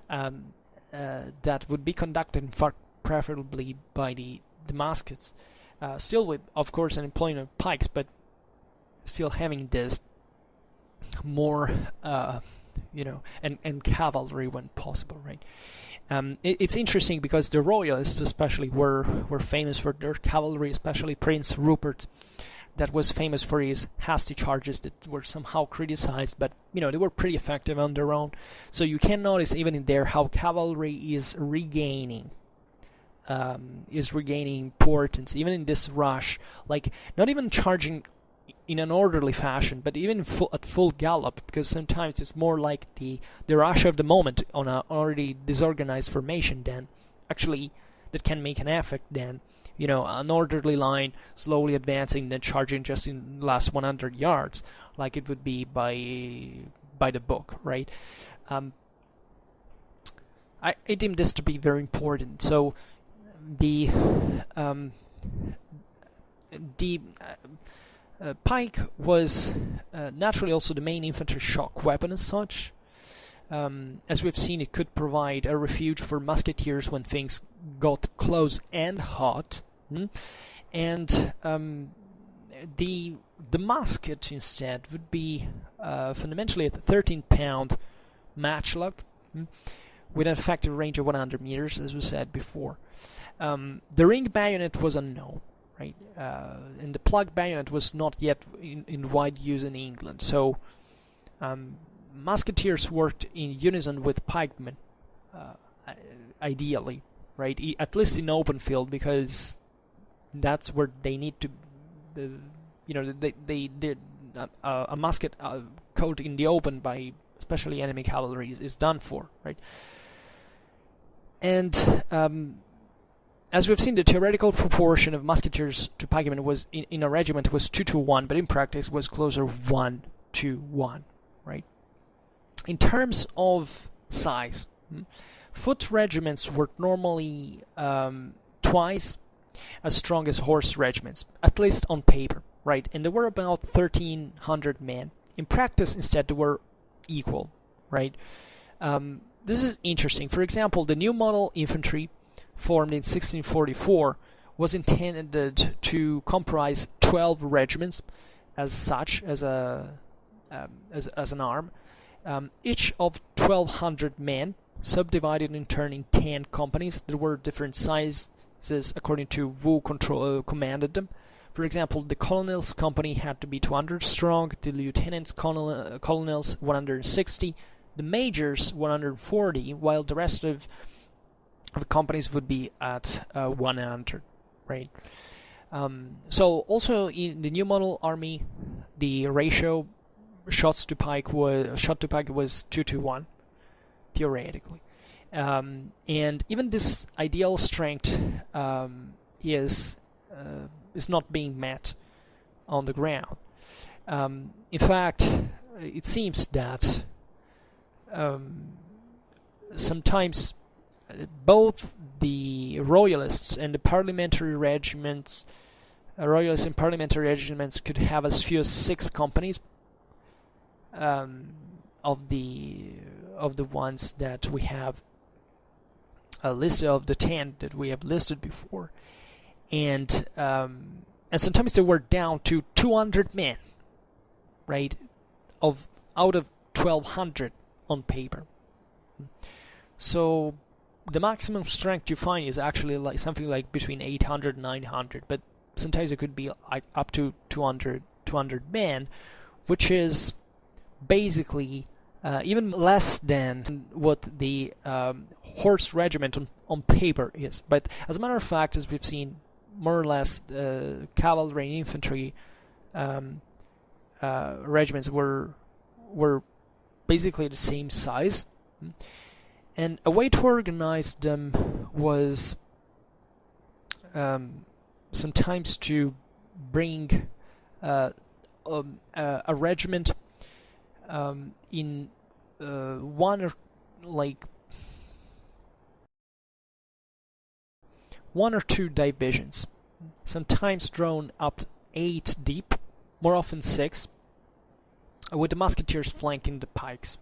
that would be conducted far preferably by the Muskets, still with, of course, an employment of pikes, but still having this more and cavalry when possible, right? It's interesting because the royalists especially were famous for their cavalry, especially Prince Rupert, that was famous for his hasty charges that were somehow criticized, but they were pretty effective on their own. So you can notice even in there how cavalry is regaining importance, even in this rush. Like, not even charging in an orderly fashion, but even at full gallop, because sometimes it's more like the rush of the moment on a already disorganized formation then actually that can make an effect then. An orderly line slowly advancing, then charging just in the last 100 yards, like it would be by the book, right? I deem this to be very important. So the pike was naturally also the main infantry shock weapon as such. As we've seen, it could provide a refuge for musketeers when things got close and hot. And the musket instead would be fundamentally a 13-pound matchlock with an effective range of 100 meters, as we said before. The ring bayonet was unknown, right? And the plug bayonet was not yet in wide use in England. So musketeers worked in unison with pikemen, ideally, right? At least in open field, because that's where they need to, they did a musket coat in the open by especially enemy cavalry is done for, right? And as we've seen, the theoretical proportion of musketeers to pikemen was in a regiment was 2-to-1, but in practice was closer 1-to-1, right? In terms of size, foot regiments were normally twice as strong as horse regiments, at least on paper, right? And there were about 1,300 men. In practice, instead, they were equal, right? This is interesting. For example, the new model infantry, formed in 1644, was intended to comprise 12 regiments, as such, as an arm, each of 1,200 men, subdivided in turn in 10 companies. There were different sizes according to who commanded them. For example, the colonel's company had to be 200 strong, the lieutenant's colonels 160, the majors 140, while the rest of the companies would be at 100, right? So also in the new model army, the ratio shot to pike was 2-to-1, theoretically. And even this ideal strength is not being met on the ground. In fact, it seems that sometimes both the royalists and the parliamentary regiments, royalists and parliamentary regiments, could have as few as 6 companies of the ones that we have listed, of the 10 that we have listed before, and sometimes they were down to 200 men, right, out of 1,200 on paper. So the maximum strength you find is actually like something like between 800 and 900, but sometimes it could be up to 200 men, which is basically even less than what the horse regiment on paper is. But as a matter of fact, as we've seen, more or less cavalry and infantry regiments were basically the same size, and a way to organize them was sometimes to bring a regiment in one or two divisions, sometimes drawn up 8 deep, more often 6, with the musketeers flanking the pikes.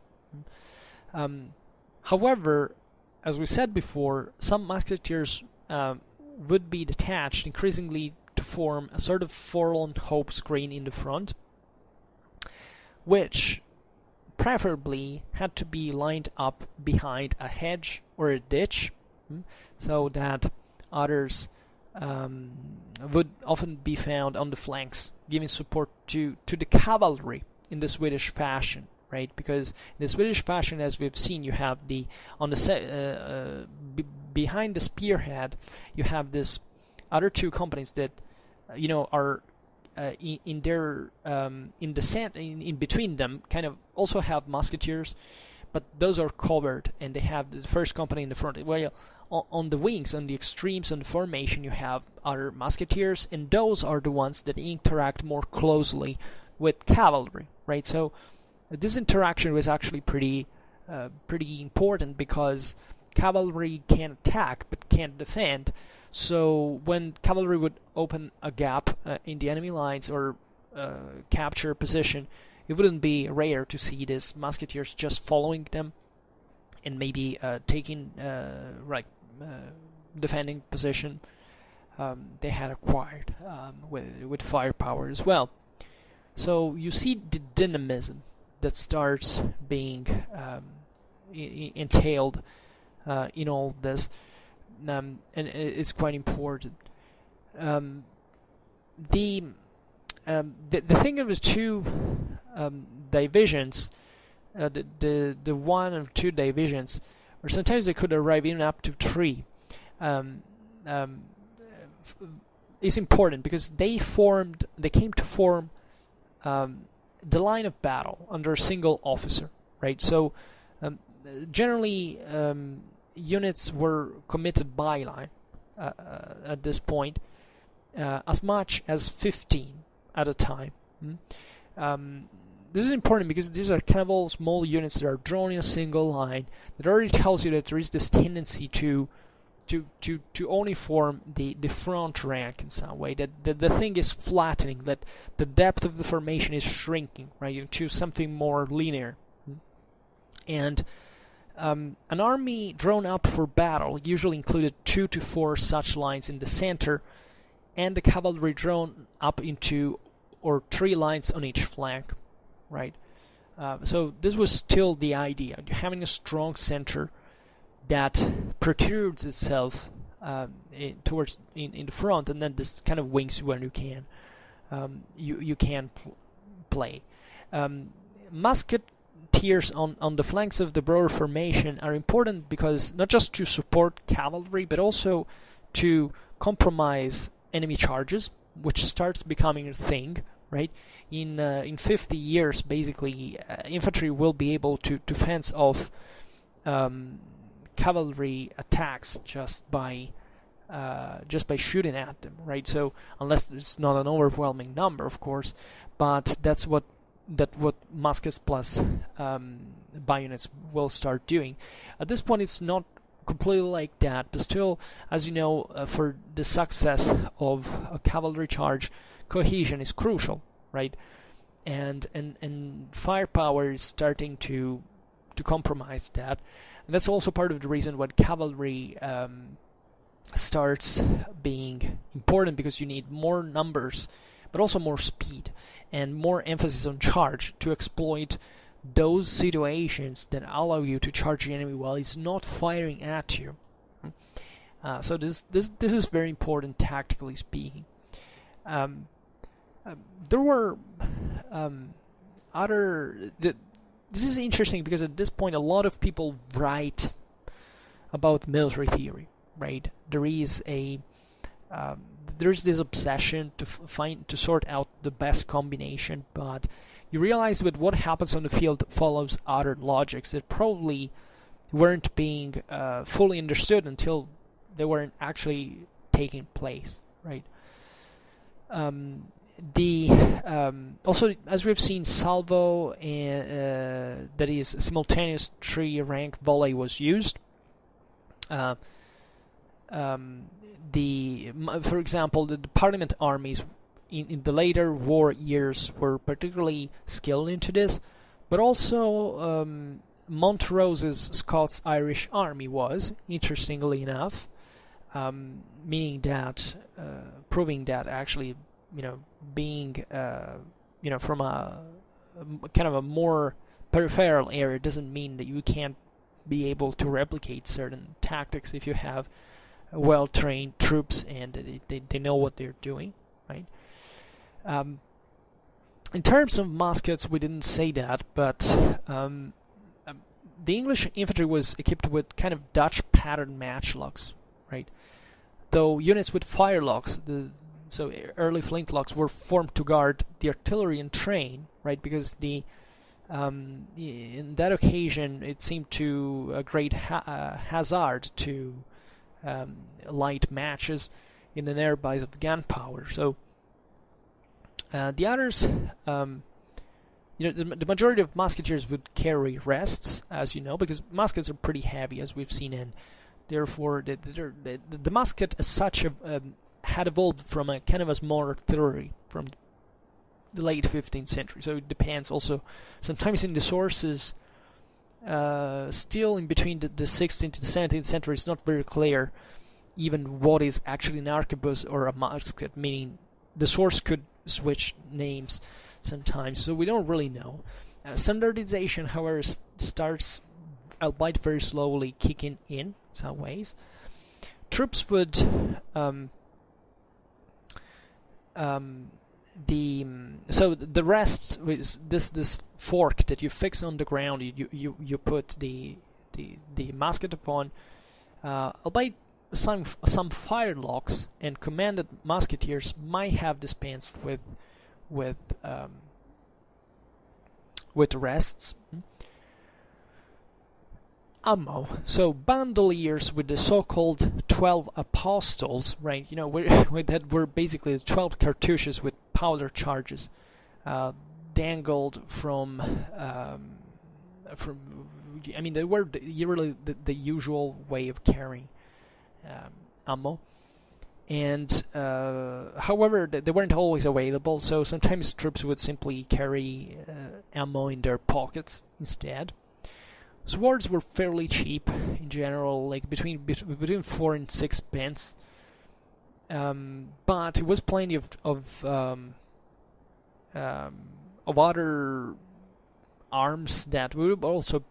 However, as we said before, some musketeers would be detached increasingly to form a sort of forlorn hope screen in the front, which preferably had to be lined up behind a hedge or a ditch, so that others would often be found on the flanks, giving support to the cavalry in the Swedish fashion, right? Because in the Swedish fashion, as we've seen, you have behind the spearhead, you have this other two companies that are in between them, kind of also have musketeers, but those are covered, and they have the first company in the front. Well, on the wings, on the extremes, on the formation, you have other musketeers, and those are the ones that interact more closely with cavalry, right? So this interaction was actually pretty important, because cavalry can attack but can't defend. So when cavalry would open a gap in the enemy lines or capture a position, it wouldn't be rare to see these musketeers just following them and maybe taking defending position they had acquired with firepower as well. So you see the dynamism that starts being entailed in all this, and it's quite important. The thing of the two divisions, the one or two divisions, or sometimes they could arrive even up to 3, is important because they came to form the line of battle under a single officer, right? So generally units were committed by line at this point, as much as 15 at a time. This is important because these are kind of all small units that are drawn in a single line. That already tells you that there is this tendency to only form the front rank in some way. That the thing is flattening. That the depth of the formation is shrinking, right? You choose something more linear. And an army drawn up for battle usually included 2 to 4 such lines in the center, and the cavalry drawn up into 3 lines on each flank, right? So this was still the idea, having a strong center that protrudes itself towards in the front, and then this kind of wings when you can play. Musketeers on the flanks of the broader formation are important because not just to support cavalry, but also to compromise enemy charges, which starts becoming a thing, right? In 50 years, basically, infantry will be able to fence off cavalry attacks just by shooting at them, right? So unless it's not an overwhelming number, of course, but that's what muskets plus bayonets will start doing. At this point, it's not completely like that, but still, as you know, for the success of a cavalry charge, cohesion is crucial, right? And firepower is starting to compromise that, and that's also part of the reason why cavalry starts being important, because you need more numbers, but also more speed and more emphasis on charge to exploit those situations that allow you to charge the enemy while he's not firing at you. So this is very important tactically speaking. There were this is interesting because at this point a lot of people write about military theory, right? There is there's this obsession to sort out the best combination, but you realize that what happens on the field follows other logics that probably weren't being fully understood until they weren't actually taking place, right? Also, as we've seen, salvo and that is simultaneous 3-rank volley was used. For example, the Parliament armies in the later war years were particularly skilled into this, but also Montrose's Scots-Irish army was, interestingly enough, meaning that, proving that actually, being, from a kind of a more peripheral area doesn't mean that you can't be able to replicate certain tactics if you have well-trained troops and they know what they're doing, right? In terms of muskets, we didn't say that, but the English infantry was equipped with kind of Dutch pattern matchlocks, right? Though units with firelocks, so early flintlocks, were formed to guard the artillery and train, right? Because in that occasion it seemed to a great hazard to light matches in the nearby of gunpowder. So the others, the majority of musketeers would carry rests, as you know, because muskets are pretty heavy, as we've seen, and therefore the musket as such had evolved from a kind of a small artillery from the late 15th century. So it depends also. Sometimes in the sources, still in between the 16th to the 17th century, it's not very clear even what is actually an arquebus or a musket, meaning the source could switch names sometimes, so we don't really know. Standardization, however, starts, albeit very slowly, kicking in some ways. Troops would the rest with this fork that you fix on the ground, you put the musket upon, albeit some firelocks and commanded musketeers might have dispensed with rests. Ammo. So bandoliers with the so-called 12 apostles, right? That were basically the 12 cartouches with powder charges dangled from. They were really the usual way of carrying ammo, and however, they weren't always available. So sometimes troops would simply carry ammo in their pockets instead. Swords were fairly cheap in general, like between 4 and 6 pence, but it was plenty of other arms that we would also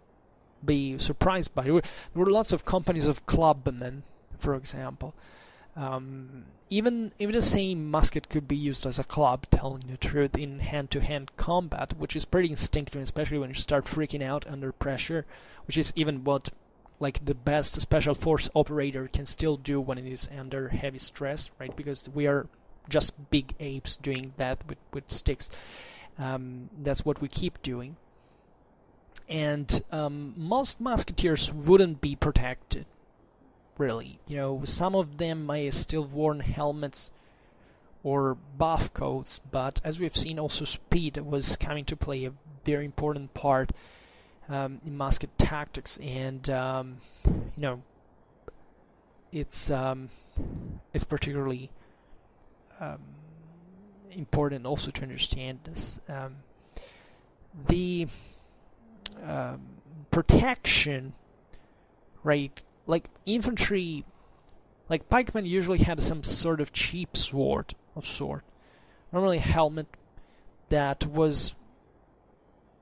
be surprised by. There were lots of companies of clubmen, for example. Even the same musket could be used as a club, telling the truth, in hand-to-hand combat, which is pretty instinctive, especially when you start freaking out under pressure, which is even what the best special force operator can still do when it is under heavy stress, right? Because we are just big apes doing that with sticks. That's what we keep doing. And most musketeers wouldn't be protected, really. Some of them may have still worn helmets or buff coats, but as we've seen, also speed was coming to play a very important part in musket tactics, and it's particularly important also to understand this. The protection, right? Like infantry, like pikemen usually had some sort of cheap sword of sort. Normally a helmet that was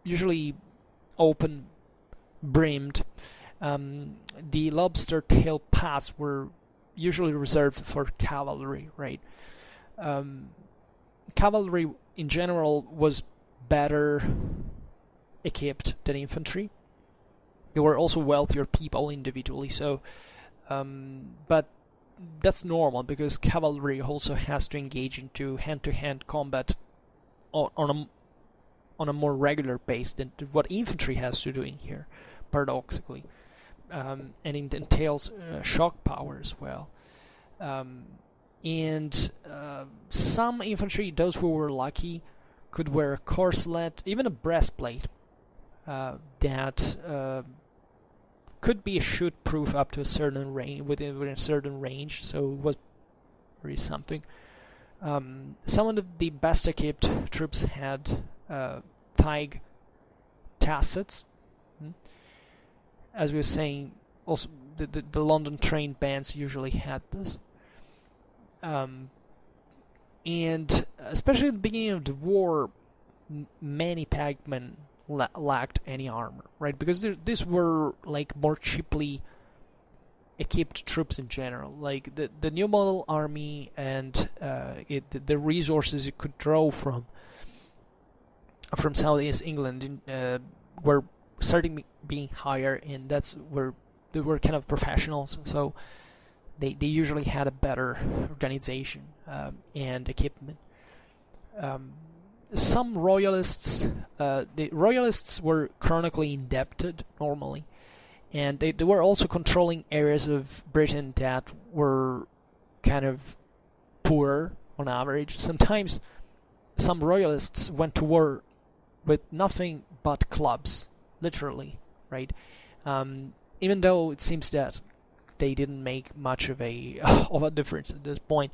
usually open brimmed. The lobster tail pads were usually reserved for cavalry, right? Cavalry in general was better equipped than infantry. They were also wealthier people individually, so but that's normal because cavalry also has to engage into hand-to-hand combat on a more regular base than what infantry has to do in here, paradoxically, and it entails shock power as well. And some infantry, those who were lucky, could wear a corselet, even a breastplate that could be shoot-proof up to a certain range, within a certain range. So it was really something. Some of the best-equipped troops had thigh tassets. As we were saying, also the London trained bands usually had this. And especially at the beginning of the war, many pikemen lacked any armor, right? Because these were like more cheaply equipped troops in general. Like the new model army and the resources it could draw from Southeast England were starting being higher, and that's where they were kind of professionals. So they usually had a better organization and equipment. Some royalists, the royalists were chronically indebted normally, and they were also controlling areas of Britain that were kind of poor on average. Sometimes some royalists went to war with nothing but clubs, literally, right? Even though it seems that they didn't make much of a difference at this point.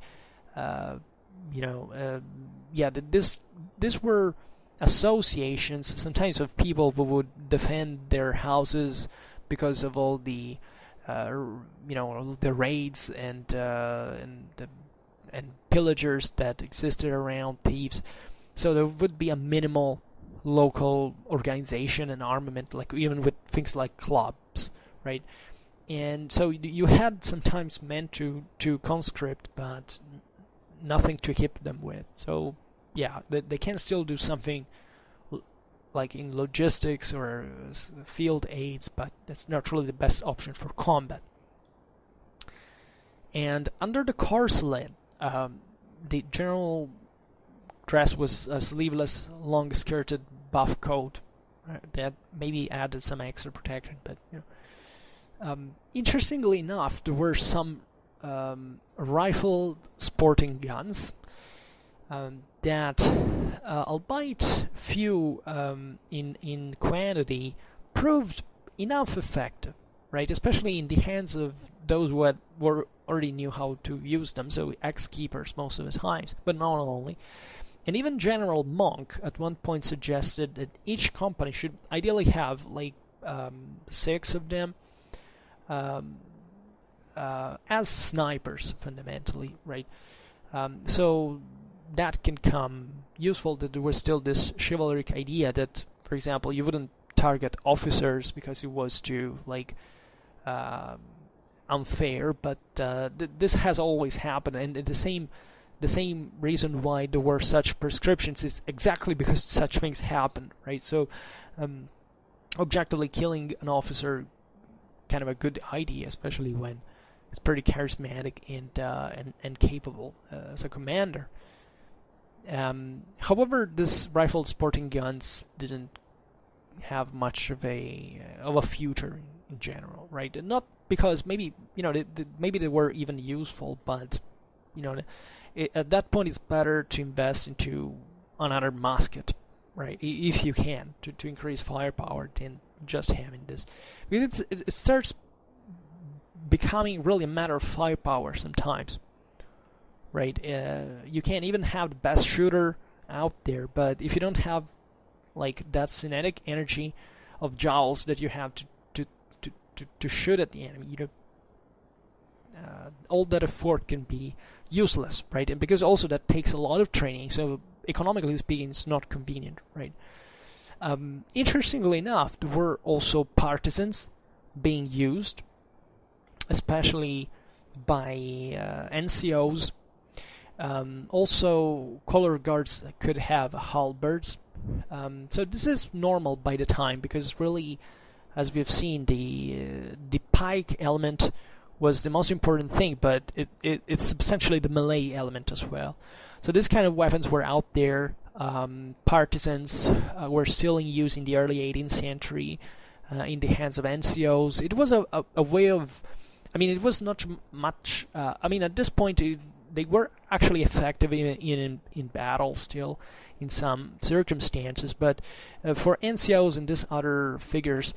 These were associations sometimes of people who would defend their houses because of all the the raids and pillagers that existed around, thieves. So there would be a minimal local organization and armament, like even with things like clubs, right? And so you had sometimes men to conscript, but nothing to equip them with. So yeah, they can still do something like in logistics or field aids, but that's not really the best option for combat. And under the corselet, the general dress was a sleeveless, long-skirted buff coat that maybe added some extra protection, but interestingly enough, there were some rifled sporting guns that, albeit few in quantity, proved enough effective, right? Especially in the hands of those who already knew how to use them, so ex-keepers most of the times, but not only. And even General Monk at one point suggested that each company should ideally have like 6 of them as snipers, fundamentally, right? So that can come useful, that there was still this chivalric idea that, for example, you wouldn't target officers because it was too unfair, but this has always happened, and the same reason why there were such prescriptions is exactly because such things happened, right? So objectively killing an officer, kind of a good idea, especially when it's pretty charismatic and capable as a commander. However, this rifled sporting guns didn't have much of a future in general, right? And not because maybe maybe they were even useful, but at that point it's better to invest into another musket, right? If you can, to increase firepower than just having this, because it starts becoming really a matter of firepower sometimes, right? You can even have the best shooter out there, but if you don't have like that kinetic energy of jowls that you have to shoot at the enemy, all that effort can be useless, right? And because also that takes a lot of training, so economically speaking, it's not convenient, right? Interestingly enough, there were also partisans being used, especially by NCOs. Also, color guards could have halberds. So this is normal by the time, because really, as we've seen, the pike element was the most important thing, but it's substantially the melee element as well. So these kind of weapons were out there. Partisans were still in use in the early 18th century in the hands of NCOs. It was a way of, I mean, it was not much, I mean, at this point they were actually effective in battle still in some circumstances, but for NCOs and these other figures,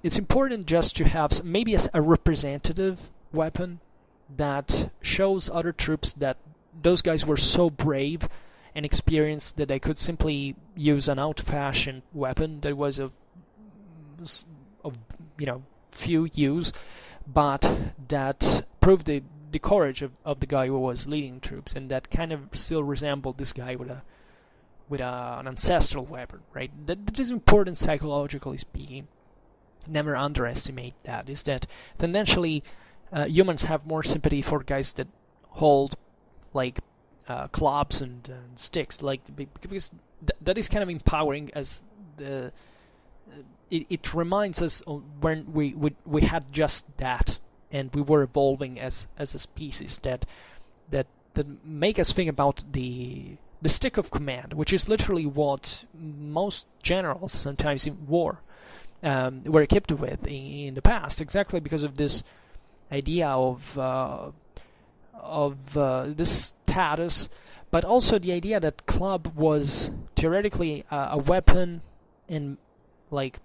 it's important just to have maybe a representative weapon that shows other troops that those guys were so brave and experienced that they could simply use an old-fashioned weapon that was of few use, but that proved the courage of the guy who was leading troops, and that kind of still resembled this guy with an ancestral weapon, right? That is important psychologically speaking. Never underestimate that. Is that tendentially humans have more sympathy for guys that hold like clubs and sticks, like, because that is kind of empowering. As it reminds us of when we had just that, and we were evolving as a species that make us think about the stick of command, which is literally what most generals sometimes in war were equipped with in the past, exactly because of this idea of this status, but also the idea that club was theoretically a weapon in, like,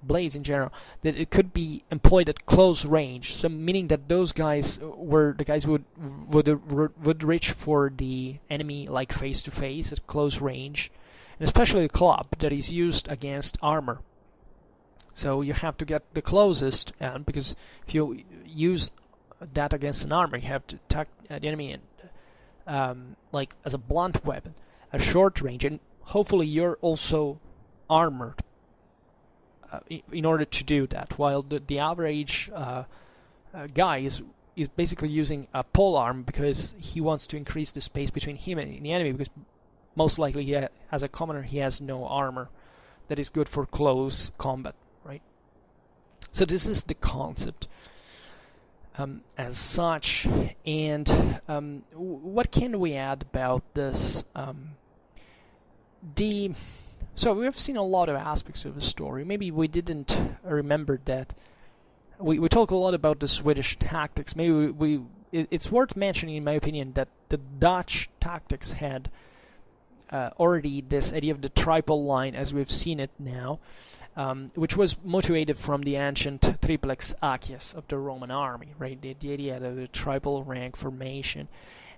blades in general, that it could be employed at close range. So meaning that those guys were the guys who would reach for the enemy like face to face at close range, and especially the club that is used against armor. So you have to get the closest, and because if you use that against an armor, you have to attack the enemy and like as a blunt weapon at short range, and hopefully you're also armored in order to do that, while the average guy is basically using a polearm because he wants to increase the space between him and the enemy, because most likely as a commoner he has no armor that is good for close combat, right? So this is the concept as such, and what can we add about this? So we have seen a lot of aspects of the story. Maybe we didn't remember that. We talk a lot about the Swedish tactics. Maybe it's worth mentioning, in my opinion, that the Dutch tactics had already this idea of the triple line as we've seen it now, which was motivated from the ancient triplex acies of the Roman army, right? The idea of the triple rank formation.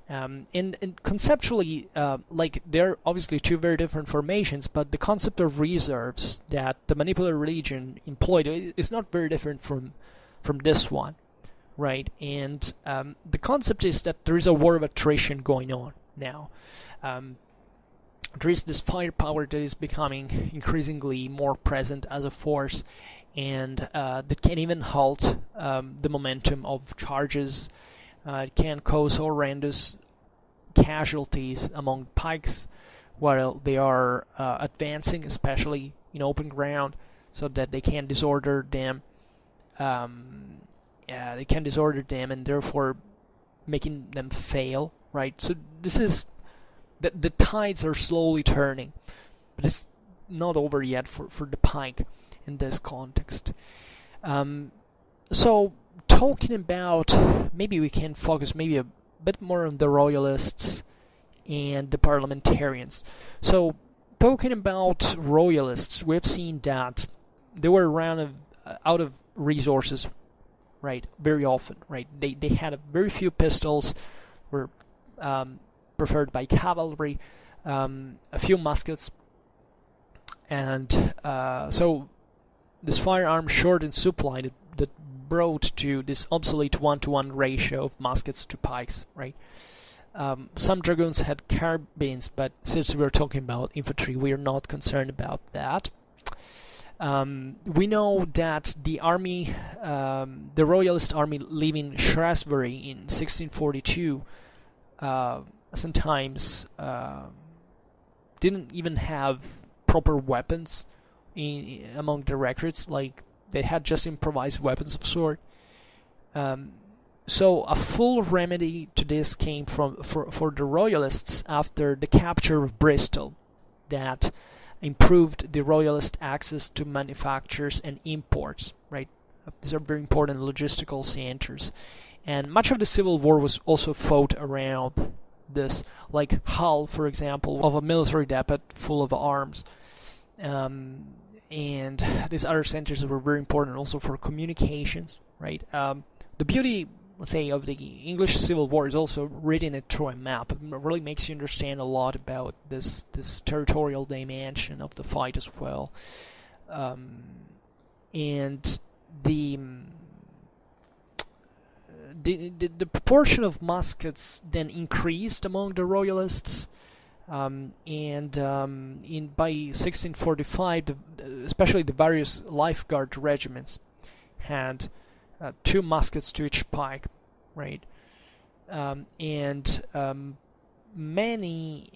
And conceptually, like, they're obviously two very different formations, but the concept of reserves that the Manipular religion employed is not very different from this one, right? And the concept is that there is a war of attrition going on now. There is this firepower that is becoming increasingly more present as a force, and that can even halt the momentum of charges. It can cause horrendous casualties among pikes while they are advancing, especially in open ground, so that they can disorder them. They can disorder them and therefore making them fail, right? So this is the tides are slowly turning, but it's not over yet for the pike in this context. So talking about, maybe we can focus maybe a bit more on the royalists and the parliamentarians. So talking about royalists, we've seen that they were out of resources, right, very often, right? They had very few pistols, were preferred by cavalry, a few muskets, and so this firearm short in supply that brought to this obsolete 1-to-1 ratio of muskets to pikes, right? Some dragoons had carbines, but since we're talking about infantry, we are not concerned about that. We know that the army, the royalist army leaving Shrewsbury in 1642, sometimes didn't even have proper weapons among the recruits. Like, they had just improvised weapons of sort. So a full remedy to this came for the Royalists after the capture of Bristol, that improved the Royalist access to manufactures and imports, right? These are very important logistical centers. And much of the Civil War was also fought around this, like Hull, for example, of a military depot full of arms. And these other centers were very important also for communications, right? The beauty, let's say, of the English Civil War is also written it through a map. It really makes you understand a lot about this territorial dimension of the fight as well. And the proportion of muskets then increased among the Royalists, and by 1645, especially the various Life Guard regiments had 2 muskets to each pike, right? Many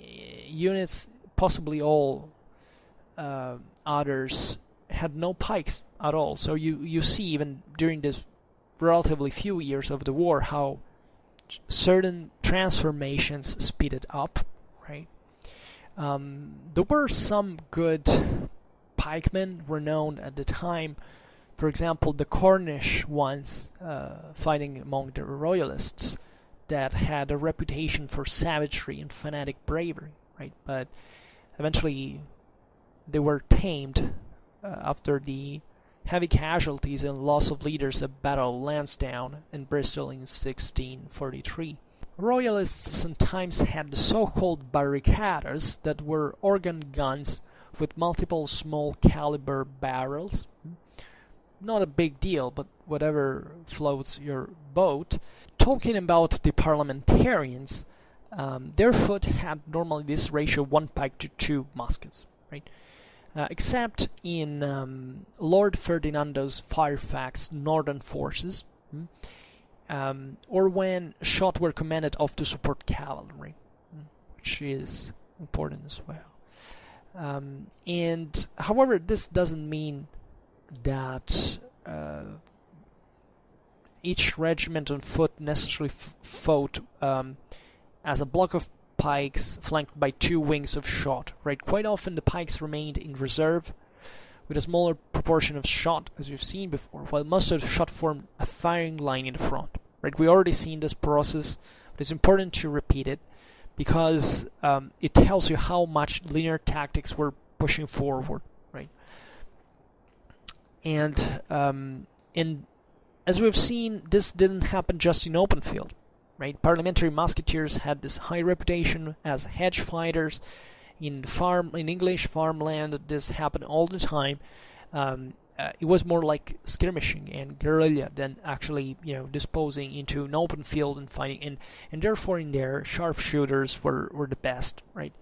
units, possibly all others, had no pikes at all. So you see, even during this relatively few years of the war, how certain transformations speeded up, right? There were some good pikemen renowned at the time. For example, the Cornish ones fighting among the Royalists that had a reputation for savagery and fanatic bravery, right? But eventually they were tamed after the heavy casualties and loss of leaders at Battle of Lansdowne and Bristol in 1643. Royalists sometimes had the so-called barricadas, that were organ guns with multiple small caliber barrels. Not a big deal, but whatever floats your boat. Talking about the parliamentarians, their foot had normally this ratio 1 pike to 2 muskets, right? Except in Lord Ferdinando's Fairfax northern forces, or when shot were commanded off to support cavalry, which is important as well. And however, this doesn't mean that each regiment on foot necessarily fought as a block of pikes flanked by 2 wings of shot, right? Quite often the pikes remained in reserve with a smaller proportion of shot, as we've seen before, while most of the shot formed a firing line in the front, right? We already seen this process, but it's important to repeat it because it tells you how much linear tactics were pushing forward, right? And as we've seen, this didn't happen just in open field, right? Parliamentary musketeers had this high reputation as hedge fighters in English farmland. This happened all the time. It was more like skirmishing and guerrilla than actually, disposing into an open field and fighting. And therefore, in there, sharpshooters were the best, right?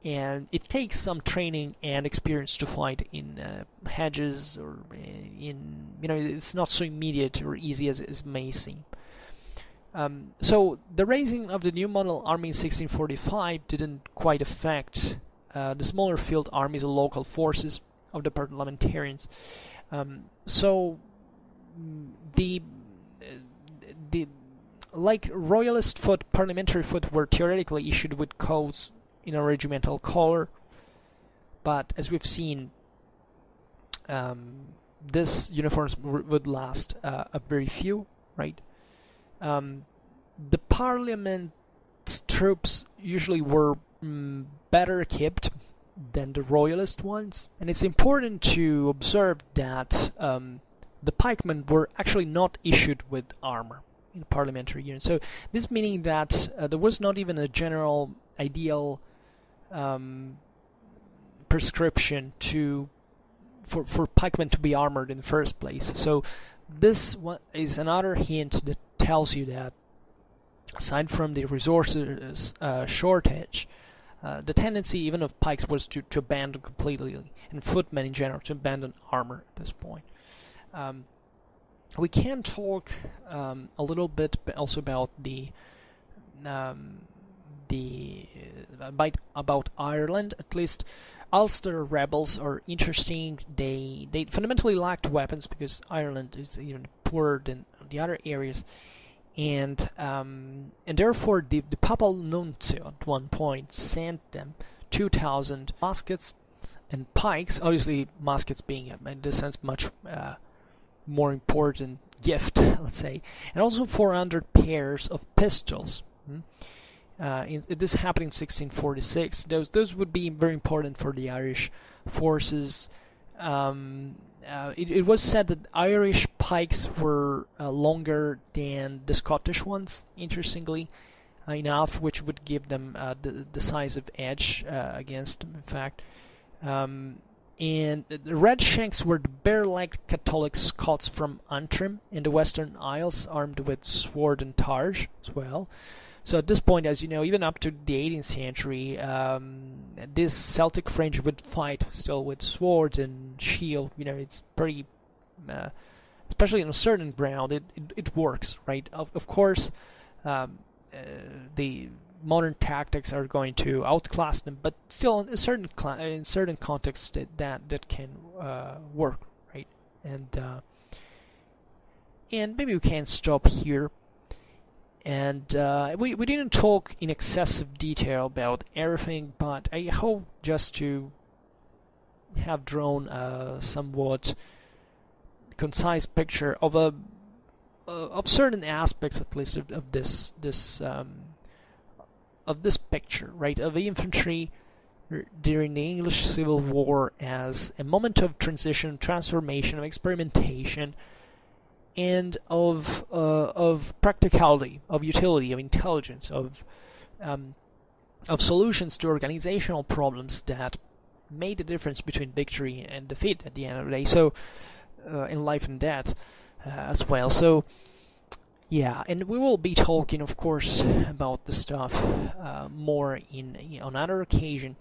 And it takes some training and experience to fight in hedges, or it's not so immediate or easy as it may seem. So the raising of the new model army in 1645 didn't quite affect the smaller field armies or local forces of the parliamentarians. So the like Royalist foot, parliamentary foot were theoretically issued with coats in a regimental color, but as we've seen, this uniforms would last a very few, right? The Parliament's troops usually were better equipped than the Royalist ones, and it's important to observe that the pikemen were actually not issued with armor in parliamentary units. So this meaning that there was not even a general ideal prescription for pikemen to be armored in the first place. So this is another hint that tells you that, aside from the resources shortage, the tendency even of pikes was to abandon completely, and footmen in general, to abandon armor at this point. We can talk a little bit also about about Ireland. At least Ulster rebels are interesting. They fundamentally lacked weapons because Ireland is even poorer than the other areas, and therefore the Papal Nuncio at one point sent them 2,000 muskets and pikes, obviously muskets being in this sense much more important gift, let's say, and also 400 pairs of pistols. This happened in 1646. Those would be very important for the Irish forces. It was said that Irish pikes were longer than the Scottish ones, interestingly enough, which would give them the decisive edge against them, in fact. And the Red Shanks were the bare-legged Catholic Scots from Antrim in the Western Isles, armed with sword and targe as well. So at this point, as you know, even up to the 18th century, this Celtic French would fight still with swords and shield. You know, it's pretty, especially on a certain ground, it works, right? Of course, the modern tactics are going to outclass them, but still in certain contexts that can work, right? And maybe we can stop here. And we didn't talk in excessive detail about everything, but I hope just to have drawn a somewhat concise picture of certain aspects, at least, of this picture, right, of infantry during the English Civil War as a moment of transition, transformation, of experimentation, and of practicality, of utility, of intelligence, of solutions to organizational problems that made the difference between victory and defeat at the end of the day. So, in life and death as well. So, yeah, and we will be talking, of course, about the stuff more on another occasion.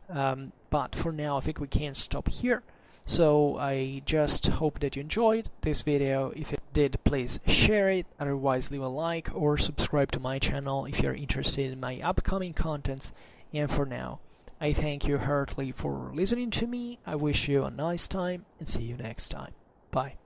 But for now, I think we can stop here. So I just hope that you enjoyed this video. If you did, please share it. Otherwise, leave a like or subscribe to my channel if you're interested in my upcoming contents. And for now, I thank you heartily for listening to me. I wish you a nice time and see you next time. Bye.